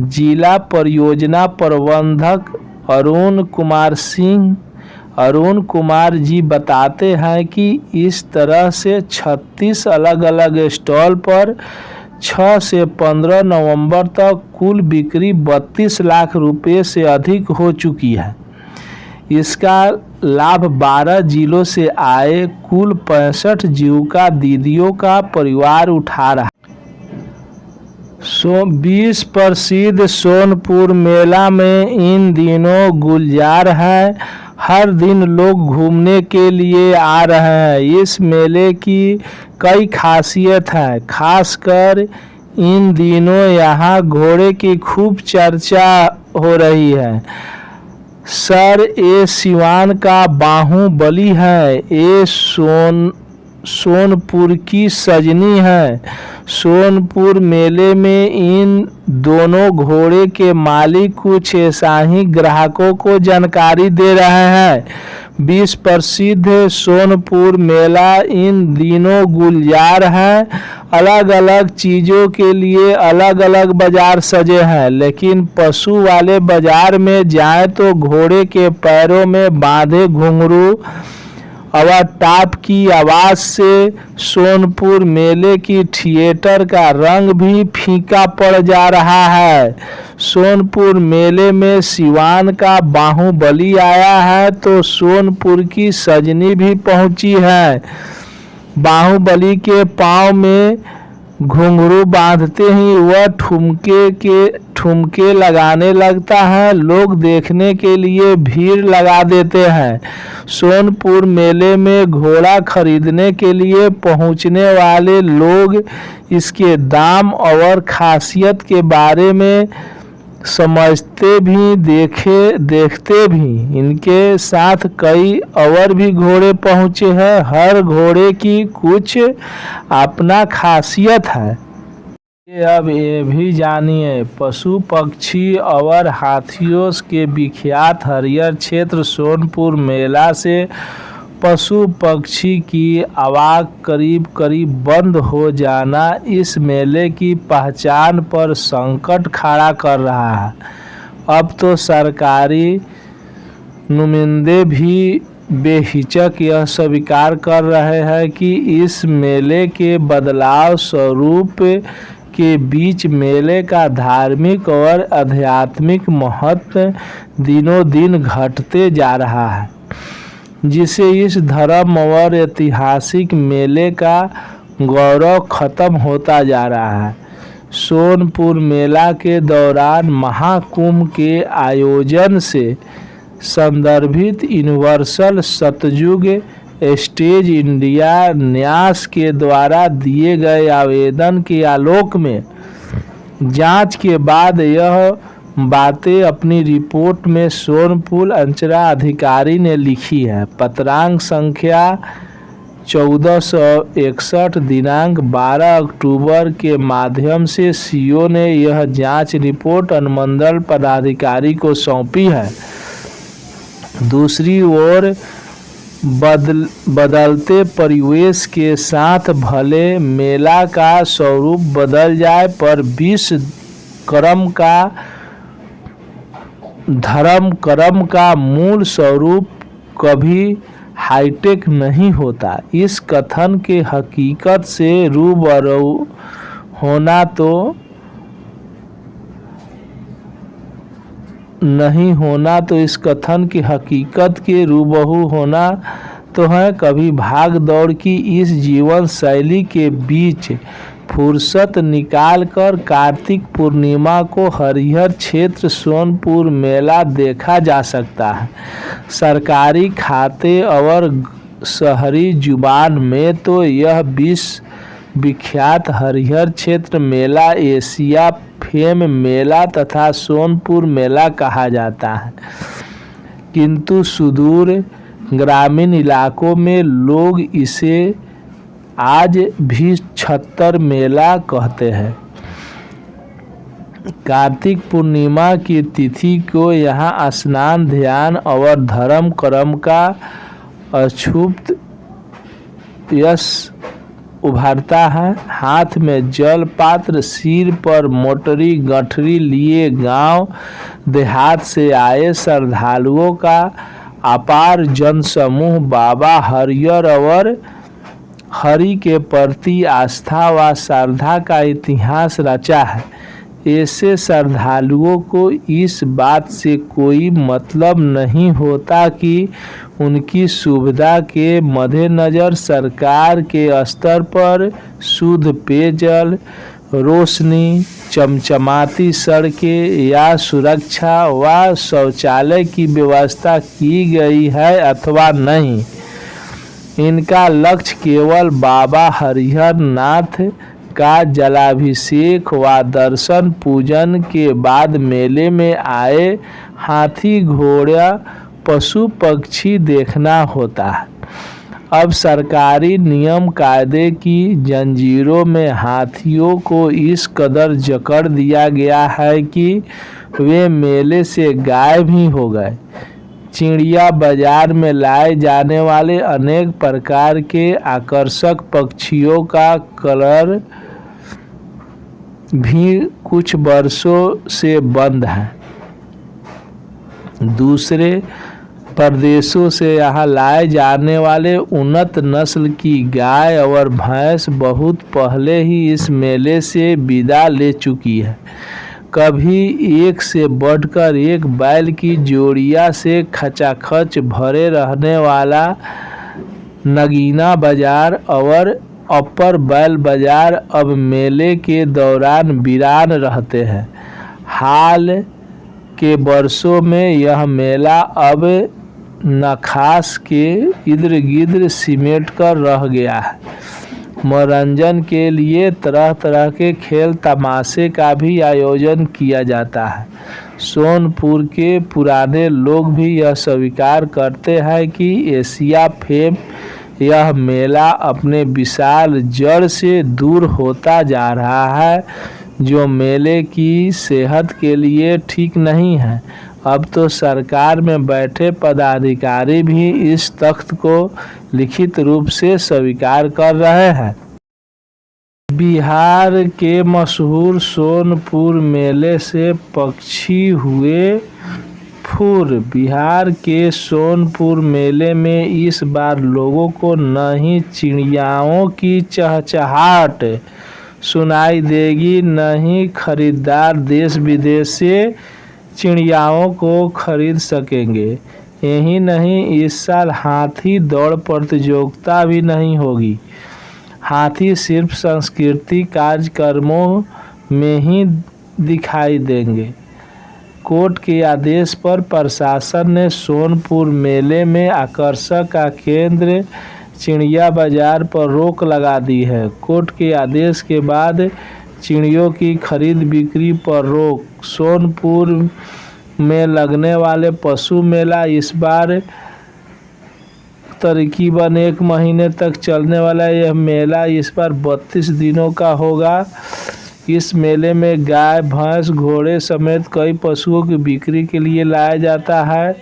जिला परियोजना प्रबंधक अरुण कुमार जी बताते हैं कि इस तरह से 36 अलग अलग स्टॉल पर 6 से 15 नवंबर तक कुल बिक्री 32 लाख रुपए से अधिक हो चुकी है। इसका लाभ 12 जिलों से आए कुल 65 जीविका दीदियों का परिवार उठा रहा है। 20 प्रसिद्ध सोनपुर मेला में इन दिनों गुलजार है। हर दिन लोग घूमने के लिए आ रहे हैं। इस मेले की कई खासियत है, खासकर इन दिनों यहाँ घोड़े की खूब चर्चा हो रही है। सर ये सिवान का बाहुबली है, ये सोनपुर की सजनी है। सोनपुर मेले में इन दोनों घोड़े के मालिक कुछ ऐसा ही ग्राहकों को जानकारी दे रहे हैं। 20 प्रसिद्ध सोनपुर मेला इन दिनों गुलजार है। अलग अलग चीज़ों के लिए अलग अलग बाजार सजे हैं, लेकिन पशु वाले बाजार में जाएं तो घोड़े के पैरों में बांधे घुंघरू और टाप की आवाज़ से सोनपुर मेले की थिएटर का रंग भी फीका पड़ जा रहा है। सोनपुर मेले में सिवान का बाहुबली आया है तो सोनपुर की सजनी भी पहुंची है। बाहुबली के पाँव में घुंघरू बांधते ही वह ठुमके लगाने लगता है। लोग देखने के लिए भीड़ लगा देते हैं। सोनपुर मेले में घोड़ा खरीदने के लिए पहुंचने वाले लोग इसके दाम और खासियत के बारे में समझते भी देखते भी। इनके साथ कई और भी घोड़े पहुंचे हैं। हर घोड़े की कुछ अपना खासियत है। अब ये भी जानिए, पशु पक्षी और हाथियों के विख्यात हरियर क्षेत्र सोनपुर मेला से पशु पक्षी की आवागमन करीब बंद हो जाना इस मेले की पहचान पर संकट खड़ा कर रहा है। अब तो सरकारी नुमाइंदे भी बेहिचक यह स्वीकार कर रहे हैं कि इस मेले के बदलाव स्वरूप के बीच मेले का धार्मिक और आध्यात्मिक महत्व दिनों दिन घटते जा रहा है, जिससे इस धर्म और ऐतिहासिक मेले का गौरव खत्म होता जा रहा है। सोनपुर मेला के दौरान महाकुंभ के आयोजन से संदर्भित यूनिवर्सल सतयुग स्टेज इंडिया न्यास के द्वारा दिए गए आवेदन के आलोक में जांच के बाद यह बातें अपनी रिपोर्ट में सोनपुर अंचलाधिकारी ने लिखी है। पत्रांक संख्या 1461 दिनांक 12 अक्टूबर के माध्यम से सीओ ने यह जांच रिपोर्ट अनुमंडल पदाधिकारी को सौंपी है। दूसरी ओर बदलते परिवेश के साथ भले मेला का स्वरूप बदल जाए, पर विश्व धर्म कर्म का मूल स्वरूप कभी हाईटेक नहीं होता। इस कथन के हकीकत से रूबरू होना तो इस कथन की हकीकत के रूबरू होना तो हैं, कभी भाग दौड़ की इस जीवन शैली के बीच फुर्सत निकालकर कार्तिक पूर्णिमा को हरिहर क्षेत्र सोनपुर मेला देखा जा सकता है। सरकारी खाते और शहरी जुबान में तो यह विश्व विख्यात हरिहर क्षेत्र मेला एशिया फेम मेला तथा सोनपुर मेला कहा जाता है, किंतु सुदूर ग्रामीण इलाकों में लोग इसे आज भी छत्तर मेला कहते हैं। कार्तिक पूर्णिमा की तिथि को यहाँ स्नान, ध्यान और धर्म कर्म का अछूत यश उभरता है। हाथ में जल पात्र, सिर पर मोटरी गठरी लिए गांव देहात से आए श्रद्धालुओं का अपार जनसमूह बाबा हरिहर और हरि के प्रति आस्था व श्रद्धा का इतिहास रचा है। ऐसे श्रद्धालुओं को इस बात से कोई मतलब नहीं होता कि उनकी सुविधा के मद्देनज़र सरकार के स्तर पर शुद्ध पेयजल, रोशनी, चमचमाती सड़कें या सुरक्षा व शौचालय की व्यवस्था की गई है अथवा नहीं। इनका लक्ष्य केवल बाबा हरिहर नाथ का जलाभिषेक व दर्शन पूजन के बाद मेले में आए हाथी, घोड़ा, पशु पक्षी देखना होता है। अब सरकारी नियम कायदे की जंजीरों में हाथियों को इस कदर जकड़ दिया गया है कि वे मेले से गायब ही हो गए। चिड़िया बाजार में लाए जाने वाले अनेक प्रकार के आकर्षक पक्षियों का कलर भी कुछ वर्षों से बंद है। दूसरे प्रदेशों से यहाँ लाए जाने वाले उन्नत नस्ल की गाय और भैंस बहुत पहले ही इस मेले से विदा ले चुकी है। कभी एक से बढ़कर एक बैल की जोड़िया से खचाखच भरे रहने वाला नगीना बाजार और अपर बैल बाजार अब मेले के दौरान वीरान रहते हैं। हाल के वर्षों में यह मेला अब नखास के इर्द गिर्द सिमट कर रह गया है। मनोरंजन के लिए तरह तरह के खेल तमाशे का भी आयोजन किया जाता है। सोनपुर के पुराने लोग भी यह स्वीकार करते हैं कि एशिया फेम यह मेला अपने विशाल जड़ से दूर होता जा रहा है, जो मेले की सेहत के लिए ठीक नहीं है। अब तो सरकार में बैठे पदाधिकारी भी इस तथ्य को लिखित रूप से स्वीकार कर रहे हैं। बिहार के मशहूर सोनपुर मेले से पक्षी हुए फूर। बिहार के सोनपुर मेले में इस बार लोगों को न ही चिड़ियाओं की चहचहाट सुनाई देगी, न ही खरीदार देश विदेश से चिड़ियाओं को खरीद सकेंगे। यही नहीं, इस साल हाथी दौड़ प्रतियोगिता भी नहीं होगी। हाथी सिर्फ सांस्कृतिक कार्यक्रमों में ही दिखाई देंगे। कोर्ट के आदेश पर प्रशासन ने सोनपुर मेले में आकर्षण का केंद्र चिड़िया बाजार पर रोक लगा दी है। कोर्ट के आदेश के बाद चिड़ियों की खरीद बिक्री पर रोक। सोनपुर में लगने वाले पशु मेला इस बार तकरीबन 1 महीने तक चलने वाला यह मेला इस बार 32 दिनों का होगा। इस मेले में गाय, भैंस, घोड़े समेत कई पशुओं की बिक्री के लिए लाया जाता है।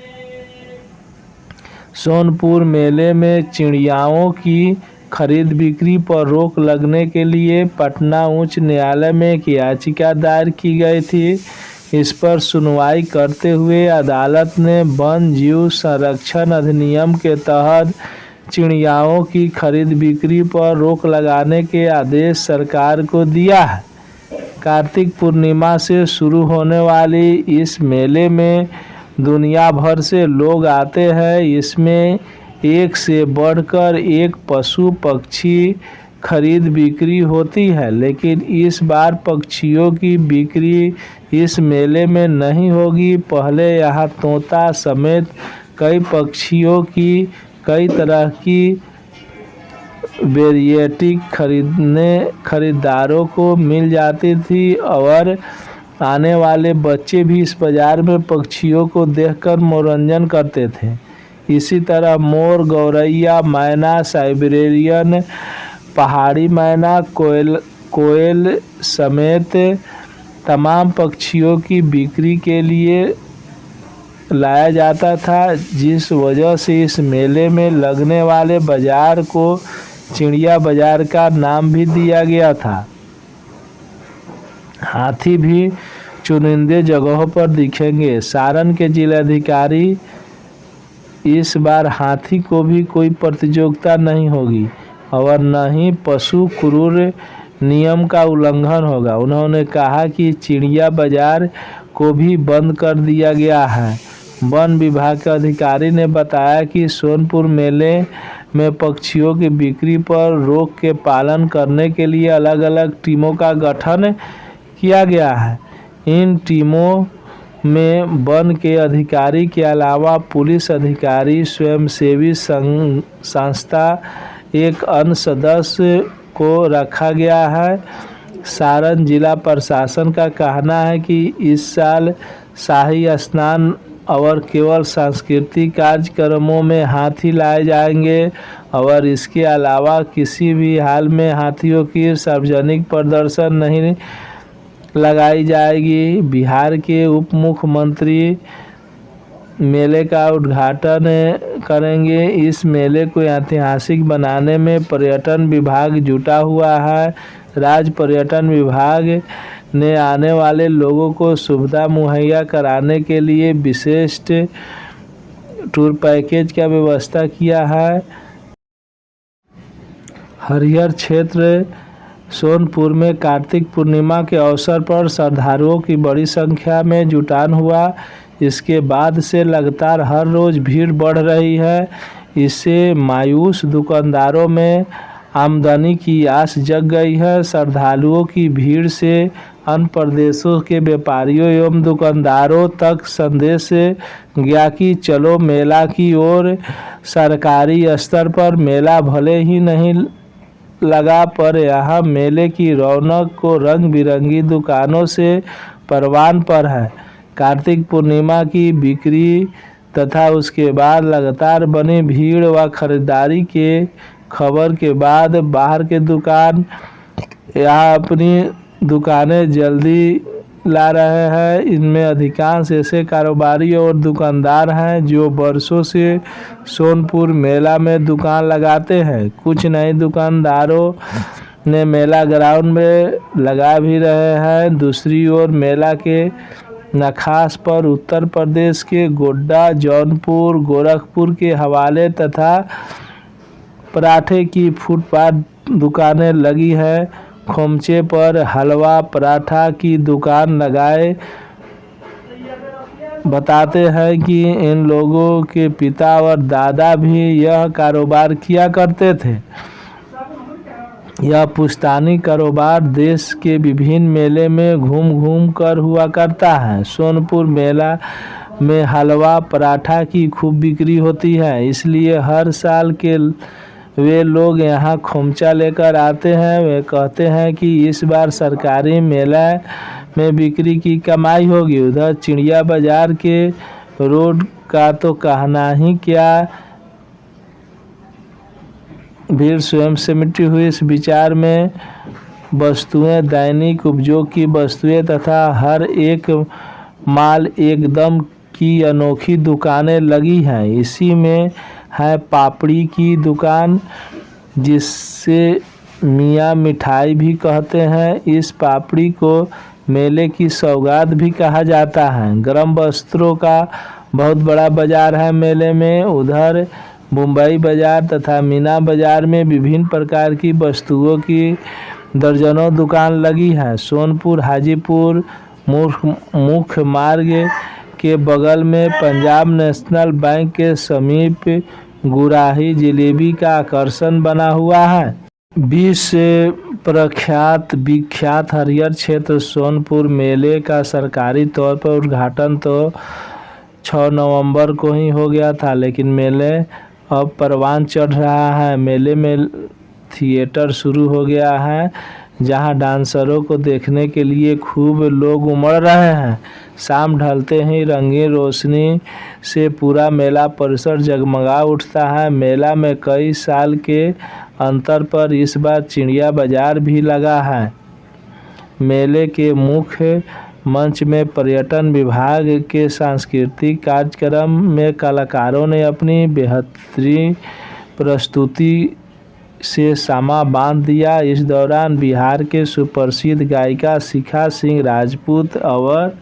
सोनपुर मेले में चिड़ियाओं की खरीद बिक्री पर रोक लगने के लिए पटना उच्च न्यायालय में एक याचिका दायर की गई थी। इस पर सुनवाई करते हुए अदालत ने वन जीव संरक्षण अधिनियम के तहत चिड़ियाओं की खरीद बिक्री पर रोक लगाने के आदेश सरकार को दिया है। कार्तिक पूर्णिमा से शुरू होने वाली इस मेले में दुनिया भर से लोग आते हैं। इसमें एक से बढ़कर एक पशु पक्षी खरीद बिक्री होती है, लेकिन इस बार पक्षियों की बिक्री इस मेले में नहीं होगी। पहले यहाँ तोता समेत कई पक्षियों की कई तरह की वेराइटी खरीदारों को मिल जाती थी और आने वाले बच्चे भी इस बाज़ार में पक्षियों को देखकर मनोरंजन करते थे। इसी तरह मोर, गौरैया, मैना, साइबेरियन पहाड़ी मैना, कोयल समेत तमाम पक्षियों की बिक्री के लिए लाया जाता था, जिस वजह से इस मेले में लगने वाले बाज़ार को चिड़िया बाज़ार का नाम भी दिया गया था। हाथी भी चुनिंदे जगहों पर दिखेंगे। सारण के जिलाधिकारी इस बार हाथी को भी कोई प्रतियोगिता नहीं होगी और न ही पशु क्रूर नियम का उल्लंघन होगा। उन्होंने कहा कि चिड़िया बाज़ार को भी बंद कर दिया गया है। वन विभाग के अधिकारी ने बताया कि सोनपुर मेले में पक्षियों की बिक्री पर रोक के पालन करने के लिए अलग अलग टीमों का गठन किया गया है। इन टीमों में वन के अधिकारी के अलावा पुलिस अधिकारी, स्वयंसेवी संस्था एक अन्य सदस्य को रखा गया है। सारण जिला प्रशासन का कहना है कि इस साल शाही स्नान और केवल सांस्कृतिक कार्यक्रमों में हाथी लाए जाएंगे और इसके अलावा किसी भी हाल में हाथियों की सार्वजनिक प्रदर्शन नहीं लगाई जाएगी। बिहार के उप मुख्यमंत्री मेले का उद्घाटन करेंगे। इस मेले को ऐतिहासिक बनाने में पर्यटन विभाग जुटा हुआ है। राज्य पर्यटन विभाग ने आने वाले लोगों को सुविधा मुहैया कराने के लिए विशेष टूर पैकेज का व्यवस्था किया है। हरिहर क्षेत्र सोनपुर में कार्तिक पूर्णिमा के अवसर पर श्रद्धालुओं की बड़ी संख्या में जुटान हुआ। इसके बाद से लगातार हर रोज़ भीड़ बढ़ रही है। इससे मायूस दुकानदारों में आमदनी की आस जग गई है। श्रद्धालुओं की भीड़ से अन्य प्रदेशों के व्यापारियों एवं दुकानदारों तक संदेश गया कि चलो मेला की ओर। सरकारी स्तर पर मेला भले ही नहीं लगा, पर यहाँ मेले की रौनक को रंग बिरंगी दुकानों से परवान पर है। कार्तिक पूर्णिमा की बिक्री तथा उसके बाद लगातार बनी भीड़ व खरीदारी के खबर के बाद बाहर के दुकान यहाँ अपनी दुकानें जल्दी ला रहे हैं। इनमें अधिकांश ऐसे कारोबारी और दुकानदार हैं जो वर्षों से सोनपुर मेला में दुकान लगाते हैं। कुछ नए दुकानदारों ने मेला ग्राउंड में लगा भी रहे हैं। दूसरी ओर मेला के नखास पर उत्तर प्रदेश के गोड्डा, जौनपुर, गोरखपुर के हवाले तथा पराठे की फुटपाथ दुकानें लगी हैं। खोमचे पर हलवा पराठा की दुकान लगाए बताते हैं कि इन लोगों के पिता और दादा भी यह कारोबार किया करते थे। यह पुश्तैनी कारोबार देश के विभिन्न मेले में घूम घूम कर हुआ करता है। सोनपुर मेला में हलवा पराठा की खूब बिक्री होती है, इसलिए हर साल के वे लोग यहाँ खोमचा लेकर आते हैं। वे कहते हैं कि इस बार सरकारी मेला में बिक्री की कमाई होगी। उधर चिड़िया बाज़ार के रोड का तो कहना ही क्या, भीड़ स्वयं से मिटी हुई। इस विचार में वस्तुएं, दैनिक उपयोग की वस्तुएं तथा हर एक माल एकदम की अनोखी दुकानें लगी हैं। इसी में है पापड़ी की दुकान, जिससे मियाँ मिठाई भी कहते हैं। इस पापड़ी को मेले की सौगात भी कहा जाता है। गर्म वस्त्रों का बहुत बड़ा बाजार है मेले में। उधर मुंबई बाजार तथा मीना बाजार में विभिन्न प्रकार की वस्तुओं की दर्जनों दुकान लगी है। सोनपुर हाजीपुर मुख्य मार्ग के बगल में पंजाब नेशनल बैंक के समीप गुराही जलेबी का आकर्षण बना हुआ है। विख्यात हरियर क्षेत्र सोनपुर मेले का सरकारी तौर पर उद्घाटन तो 6 नवंबर को ही हो गया था, लेकिन मेले अब परवान चढ़ रहा है। मेले में थिएटर शुरू हो गया है, जहां डांसरों को देखने के लिए खूब लोग उमड़ रहे हैं। शाम ढलते ही रंगीन रोशनी से पूरा मेला परिसर जगमगा उठता है। मेला में कई साल के अंतर पर इस बार चिड़िया बाजार भी लगा है। मेले के मुख्य मंच में पर्यटन विभाग के सांस्कृतिक कार्यक्रम में कलाकारों ने अपनी बेहतरीन प्रस्तुति से सामा बांध दिया। इस दौरान बिहार के सुप्रसिद्ध गायिका शिखा सिंह राजपूत और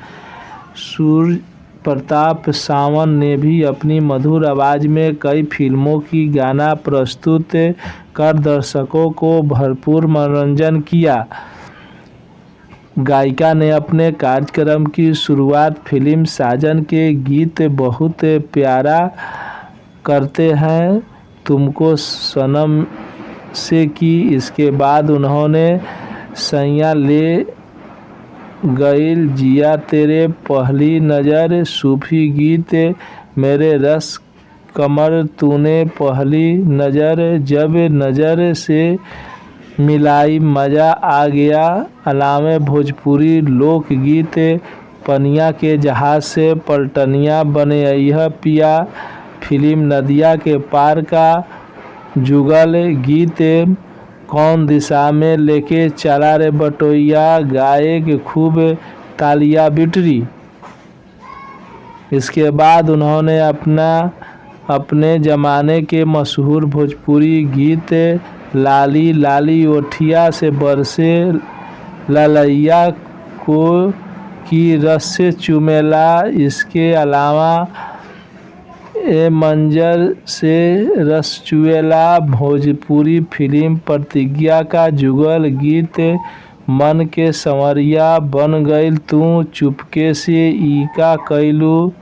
सूर्य प्रताप सावन ने भी अपनी मधुर आवाज़ में कई फिल्मों की गाना प्रस्तुत कर दर्शकों को भरपूर मनोरंजन किया। गायिका ने अपने कार्यक्रम की शुरुआत फिल्म साजन के गीत बहुत प्यारा करते हैं तुमको सनम से की। इसके बाद उन्होंने सैया ले गईल जिया तेरे पहली नज़र, सूफी गीत मेरे रस कमर तूने पहली नज़र, जब नज़र से मिलाई मज़ा आ गया, अलामे भोजपुरी लोकगीत पनिया के जहाज से पलटनिया बने यह पिया, फिल्म नदिया के पार का जुगल गीत कौन दिशा में लेके चला रे बटोइया, गाए के खूब तालिया बिटरी। इसके बाद उन्होंने अपने ज़माने के मशहूर भोजपुरी गीत लाली लाली ओठिया से बरसे ललैया को की रस से चुमेला, इसके अलावा ए मंजर से रस चुएला, भोजपुरी फिल्म प्रतिज्ञा का जुगल गीत मन के संवरिया बन गईल तू, चुपके से ई का कैलू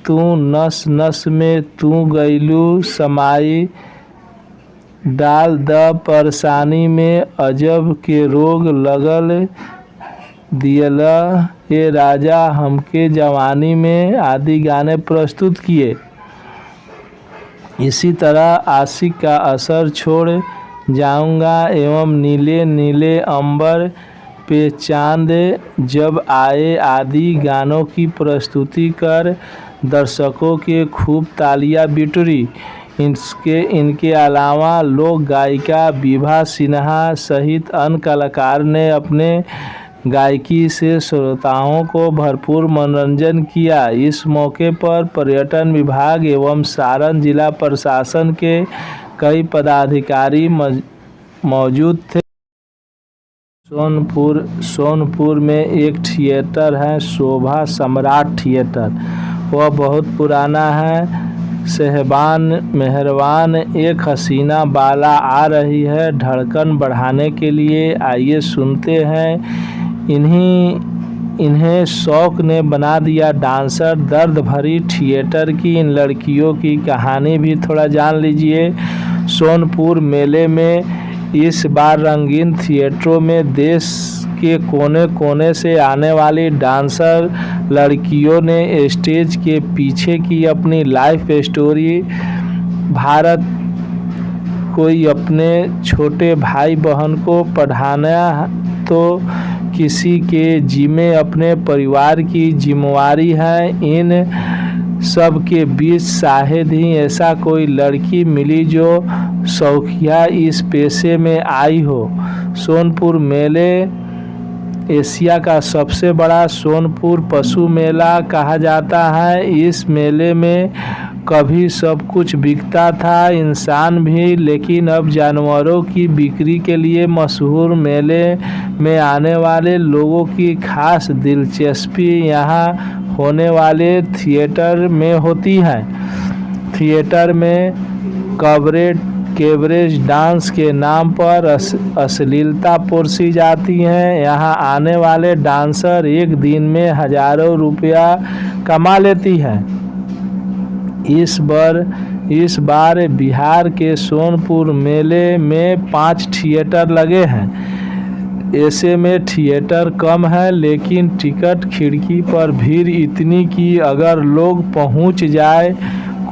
तू, नस नस में तू गईलू समाई, डाल द परेशानी में अजब के रोग लगल दियला ये राजा हमके जवानी में आदि गाने प्रस्तुत किए। इसी तरह आशिक का असर छोड़ जाऊंगा एवं नीले नीले अंबर पे चांद जब आए आदि गानों की प्रस्तुति कर दर्शकों के खूब तालियां बिटरी। इनके अलावा लोक गायिका विभा सिन्हा सहित अन्य कलाकार ने अपने गायकी से श्रोताओं को भरपूर मनोरंजन किया। इस मौके पर पर्यटन विभाग एवं सारण जिला प्रशासन के कई पदाधिकारी मौजूद थे। सोनपुर में एक थिएटर है, शोभा सम्राट थिएटर। वह बहुत पुराना है। सहबान मेहरबान एक हसीना बाला आ रही है धड़कन बढ़ाने के लिए, आइए सुनते हैं। इन्हें शौक ने बना दिया डांसर। दर्द भरी थिएटर की इन लड़कियों की कहानी भी थोड़ा जान लीजिए। सोनपुर मेले में इस बार रंगीन थिएटरों में देश के कोने कोने से आने वाली डांसर लड़कियों ने स्टेज के पीछे की अपनी लाइफ स्टोरी भारत कोई अपने छोटे भाई बहन को पढ़ाना तो किसी के जिम्मे अपने परिवार की जिम्मेवारी है। इन सब के बीच शायद ही ऐसा कोई लड़की मिली जो शौकिया इस पेशे में आई हो। सोनपुर मेले एशिया का सबसे बड़ा सोनपुर पशु मेला कहा जाता है। इस मेले में कभी सब कुछ बिकता था, इंसान भी, लेकिन अब जानवरों की बिक्री के लिए मशहूर मेले में आने वाले लोगों की खास दिलचस्पी यहाँ होने वाले थिएटर में होती है। थिएटर में कैबरेज डांस के नाम पर अश्लीलता परोसी जाती है। यहाँ आने वाले डांसर एक दिन में हजारों रुपया कमा लेती हैं। इस बार बिहार के सोनपुर मेले में 5 थिएटर लगे हैं। ऐसे में थिएटर कम है, लेकिन टिकट खिड़की पर भीड़ इतनी कि अगर लोग पहुंच जाए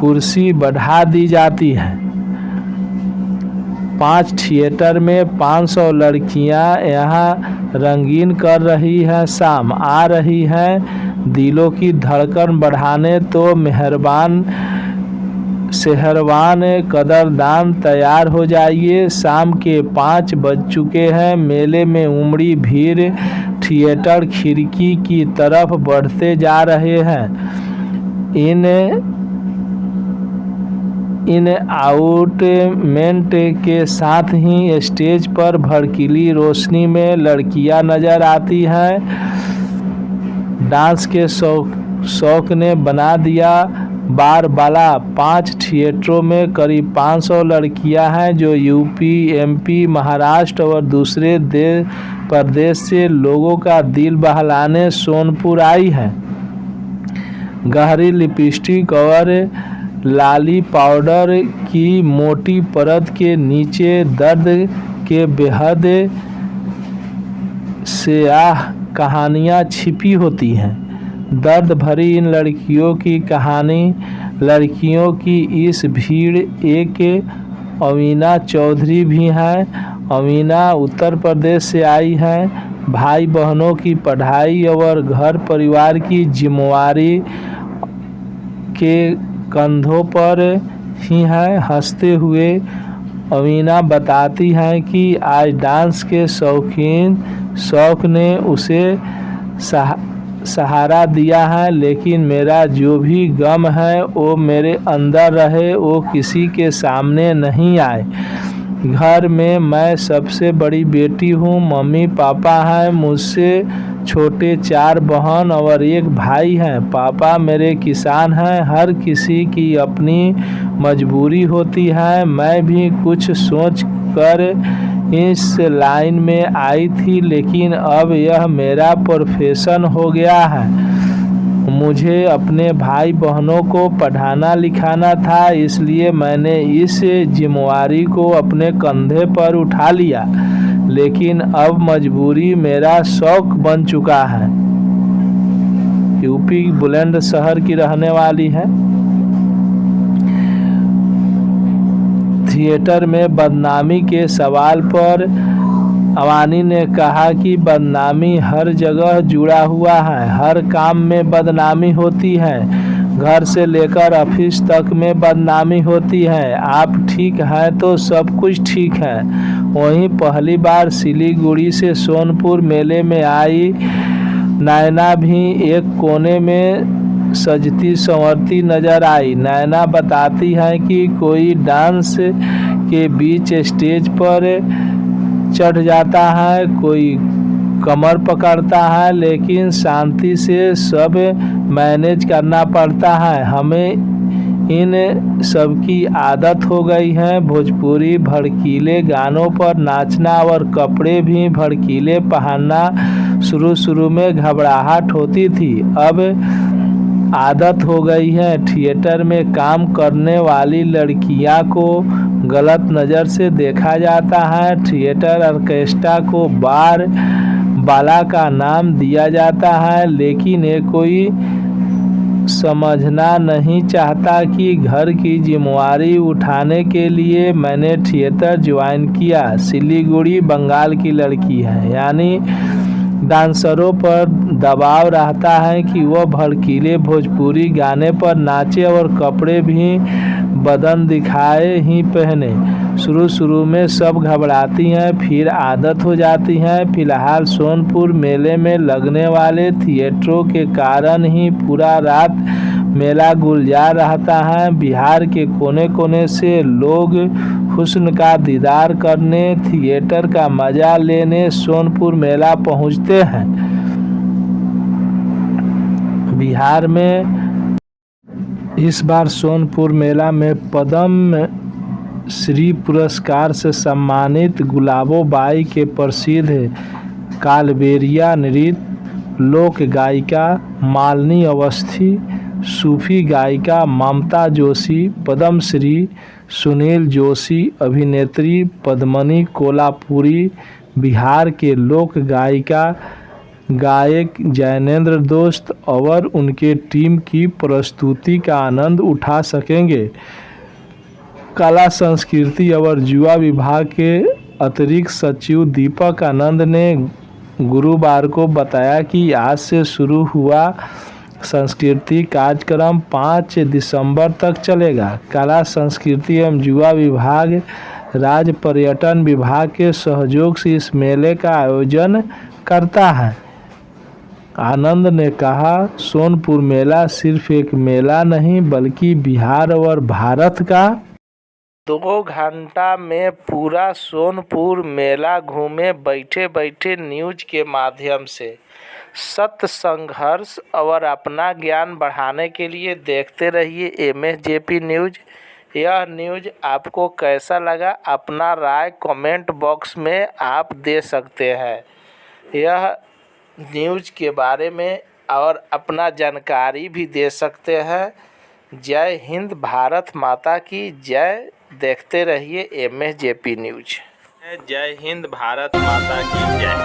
कुर्सी बढ़ा दी जाती है। 5 थिएटर में 500 लड़कियां यहाँ रंगीन कर रही हैं, शाम आ रही हैं दिलों की धड़कन बढ़ाने। तो मेहरबान शहरवान कदरदान तैयार हो जाइए, शाम के 5 बज चुके हैं। मेले में उमड़ी भीड़ थिएटर खिड़की की तरफ बढ़ते जा रहे हैं। इन आउटमेंट के साथ ही स्टेज पर भड़कीली रोशनी में लड़कियां नजर आती हैं। डांस के शौक ने बना दिया बार बाला। 5 थिएटरों में करीब 500 लड़कियां हैं जो यूपी, एमपी, महाराष्ट्र और दूसरे प्रदेश से लोगों का दिल बहलाने सोनपुर आई हैं। गहरी लिपस्टिक और लाली पाउडर की मोटी परत के नीचे दर्द के बेहद स्याह कहानियाँ छिपी होती हैं। दर्द भरी इन लड़कियों की कहानी, लड़कियों की इस भीड़ एक अमीना चौधरी भी हैं। अमीना उत्तर प्रदेश से आई हैं। भाई बहनों की पढ़ाई और घर परिवार की जिम्मेवारी के कंधों पर ही है। हंसते हुए अमीना बताती हैं कि आज डांस के शौक ने उसे सहारा दिया है, लेकिन मेरा जो भी गम है वो मेरे अंदर रहे, वो किसी के सामने नहीं आए। घर में मैं सबसे बड़ी बेटी हूँ। मम्मी पापा हैं, मुझसे छोटे 4 बहन और 1 भाई हैं। पापा मेरे किसान हैं। हर किसी की अपनी मजबूरी होती है। मैं भी कुछ सोच कर इस लाइन में आई थी, लेकिन अब यह मेरा प्रोफेशन हो गया है। मुझे अपने भाई बहनों को पढ़ाना लिखाना था, इसलिए मैंने इस जिम्मेवारी को अपने कंधे पर उठा लिया, लेकिन अब मजबूरी मेरा शौक बन चुका है। यूपी बुलंदशहर की रहने वाली है। थिएटर में बदनामी के सवाल पर अवानी ने कहा कि बदनामी हर जगह जुड़ा हुआ है। हर काम में बदनामी होती है। घर से लेकर ऑफिस तक में बदनामी होती है। आप ठीक हैं तो सब कुछ ठीक है। वहीं पहली बार सिलीगुड़ी से सोनपुर मेले में आई नैना भी एक कोने में सजती संवरती नजर आई। नैना बताती है कि कोई डांस के बीच स्टेज पर चढ़ जाता है, कोई कमर पकड़ता है, लेकिन शांति से सब मैनेज करना पड़ता है। हमें इन सबकी आदत हो गई है। भोजपुरी भड़कीले गानों पर नाचना और कपड़े भी भड़कीले पहनना शुरू में घबराहट होती थी, अब आदत हो गई है। थिएटर में काम करने वाली लड़कियां को गलत नज़र से देखा जाता है। थिएटर ऑर्केस्ट्रा को बार बाला का नाम दिया जाता है, लेकिन ये कोई समझना नहीं चाहता कि घर की जिम्मेवारी उठाने के लिए मैंने थिएटर ज्वाइन किया। सिलीगुड़ी बंगाल की लड़की है, यानी डांसरों पर दबाव रहता है कि वह भड़कीले भोजपुरी गाने पर नाचे और कपड़े भी बदन दिखाए ही पहने। शुरू में सब घबराती हैं, फिर आदत हो जाती हैं। फिलहाल सोनपुर मेले में लगने वाले थिएटरों के कारण ही पूरा रात मेला गुलजार रहता है। बिहार के कोने कोने से लोग हुस्न का दीदार करने, थिएटर का मजा लेने सोनपुर मेला पहुंचते हैं। बिहार में इस बार सोनपुर मेला में पद्म श्री पुरस्कार से सम्मानित गुलाबोबाई के प्रसिद्ध कालबेलिया नृत्य लोक गायिका मालिनी अवस्थी सूफी गायिका ममता जोशी, पद्मश्री सुनील जोशी, अभिनेत्री पद्मिनी कोल्हापुरी, बिहार के लोक गायिका गायक जैनेंद्र दोस्त और उनके टीम की प्रस्तुति का आनंद उठा सकेंगे। कला संस्कृति और युवा विभाग के अतिरिक्त सचिव दीपक आनंद ने गुरुवार को बताया कि आज से शुरू हुआ सांस्कृतिक कार्यक्रम 5 दिसंबर तक चलेगा। कला संस्कृति एवं युवा विभाग राज्य पर्यटन विभाग के सहयोग से इस मेले का आयोजन करता है। आनंद ने कहा, सोनपुर मेला सिर्फ एक मेला नहीं बल्कि बिहार और भारत का 2 घंटा में पूरा सोनपुर मेला घूमे बैठे बैठे न्यूज के माध्यम से। सत्य संघर्ष और अपना ज्ञान बढ़ाने के लिए देखते रहिए MSJP न्यूज। यह न्यूज आपको कैसा लगा, अपना राय कमेंट बॉक्स में आप दे सकते हैं। यह न्यूज के बारे में और अपना जानकारी भी दे सकते हैं। जय हिंद, भारत माता की जय। देखते रहिए MSJP न्यूज। जय हिंद, भारत माता की जय।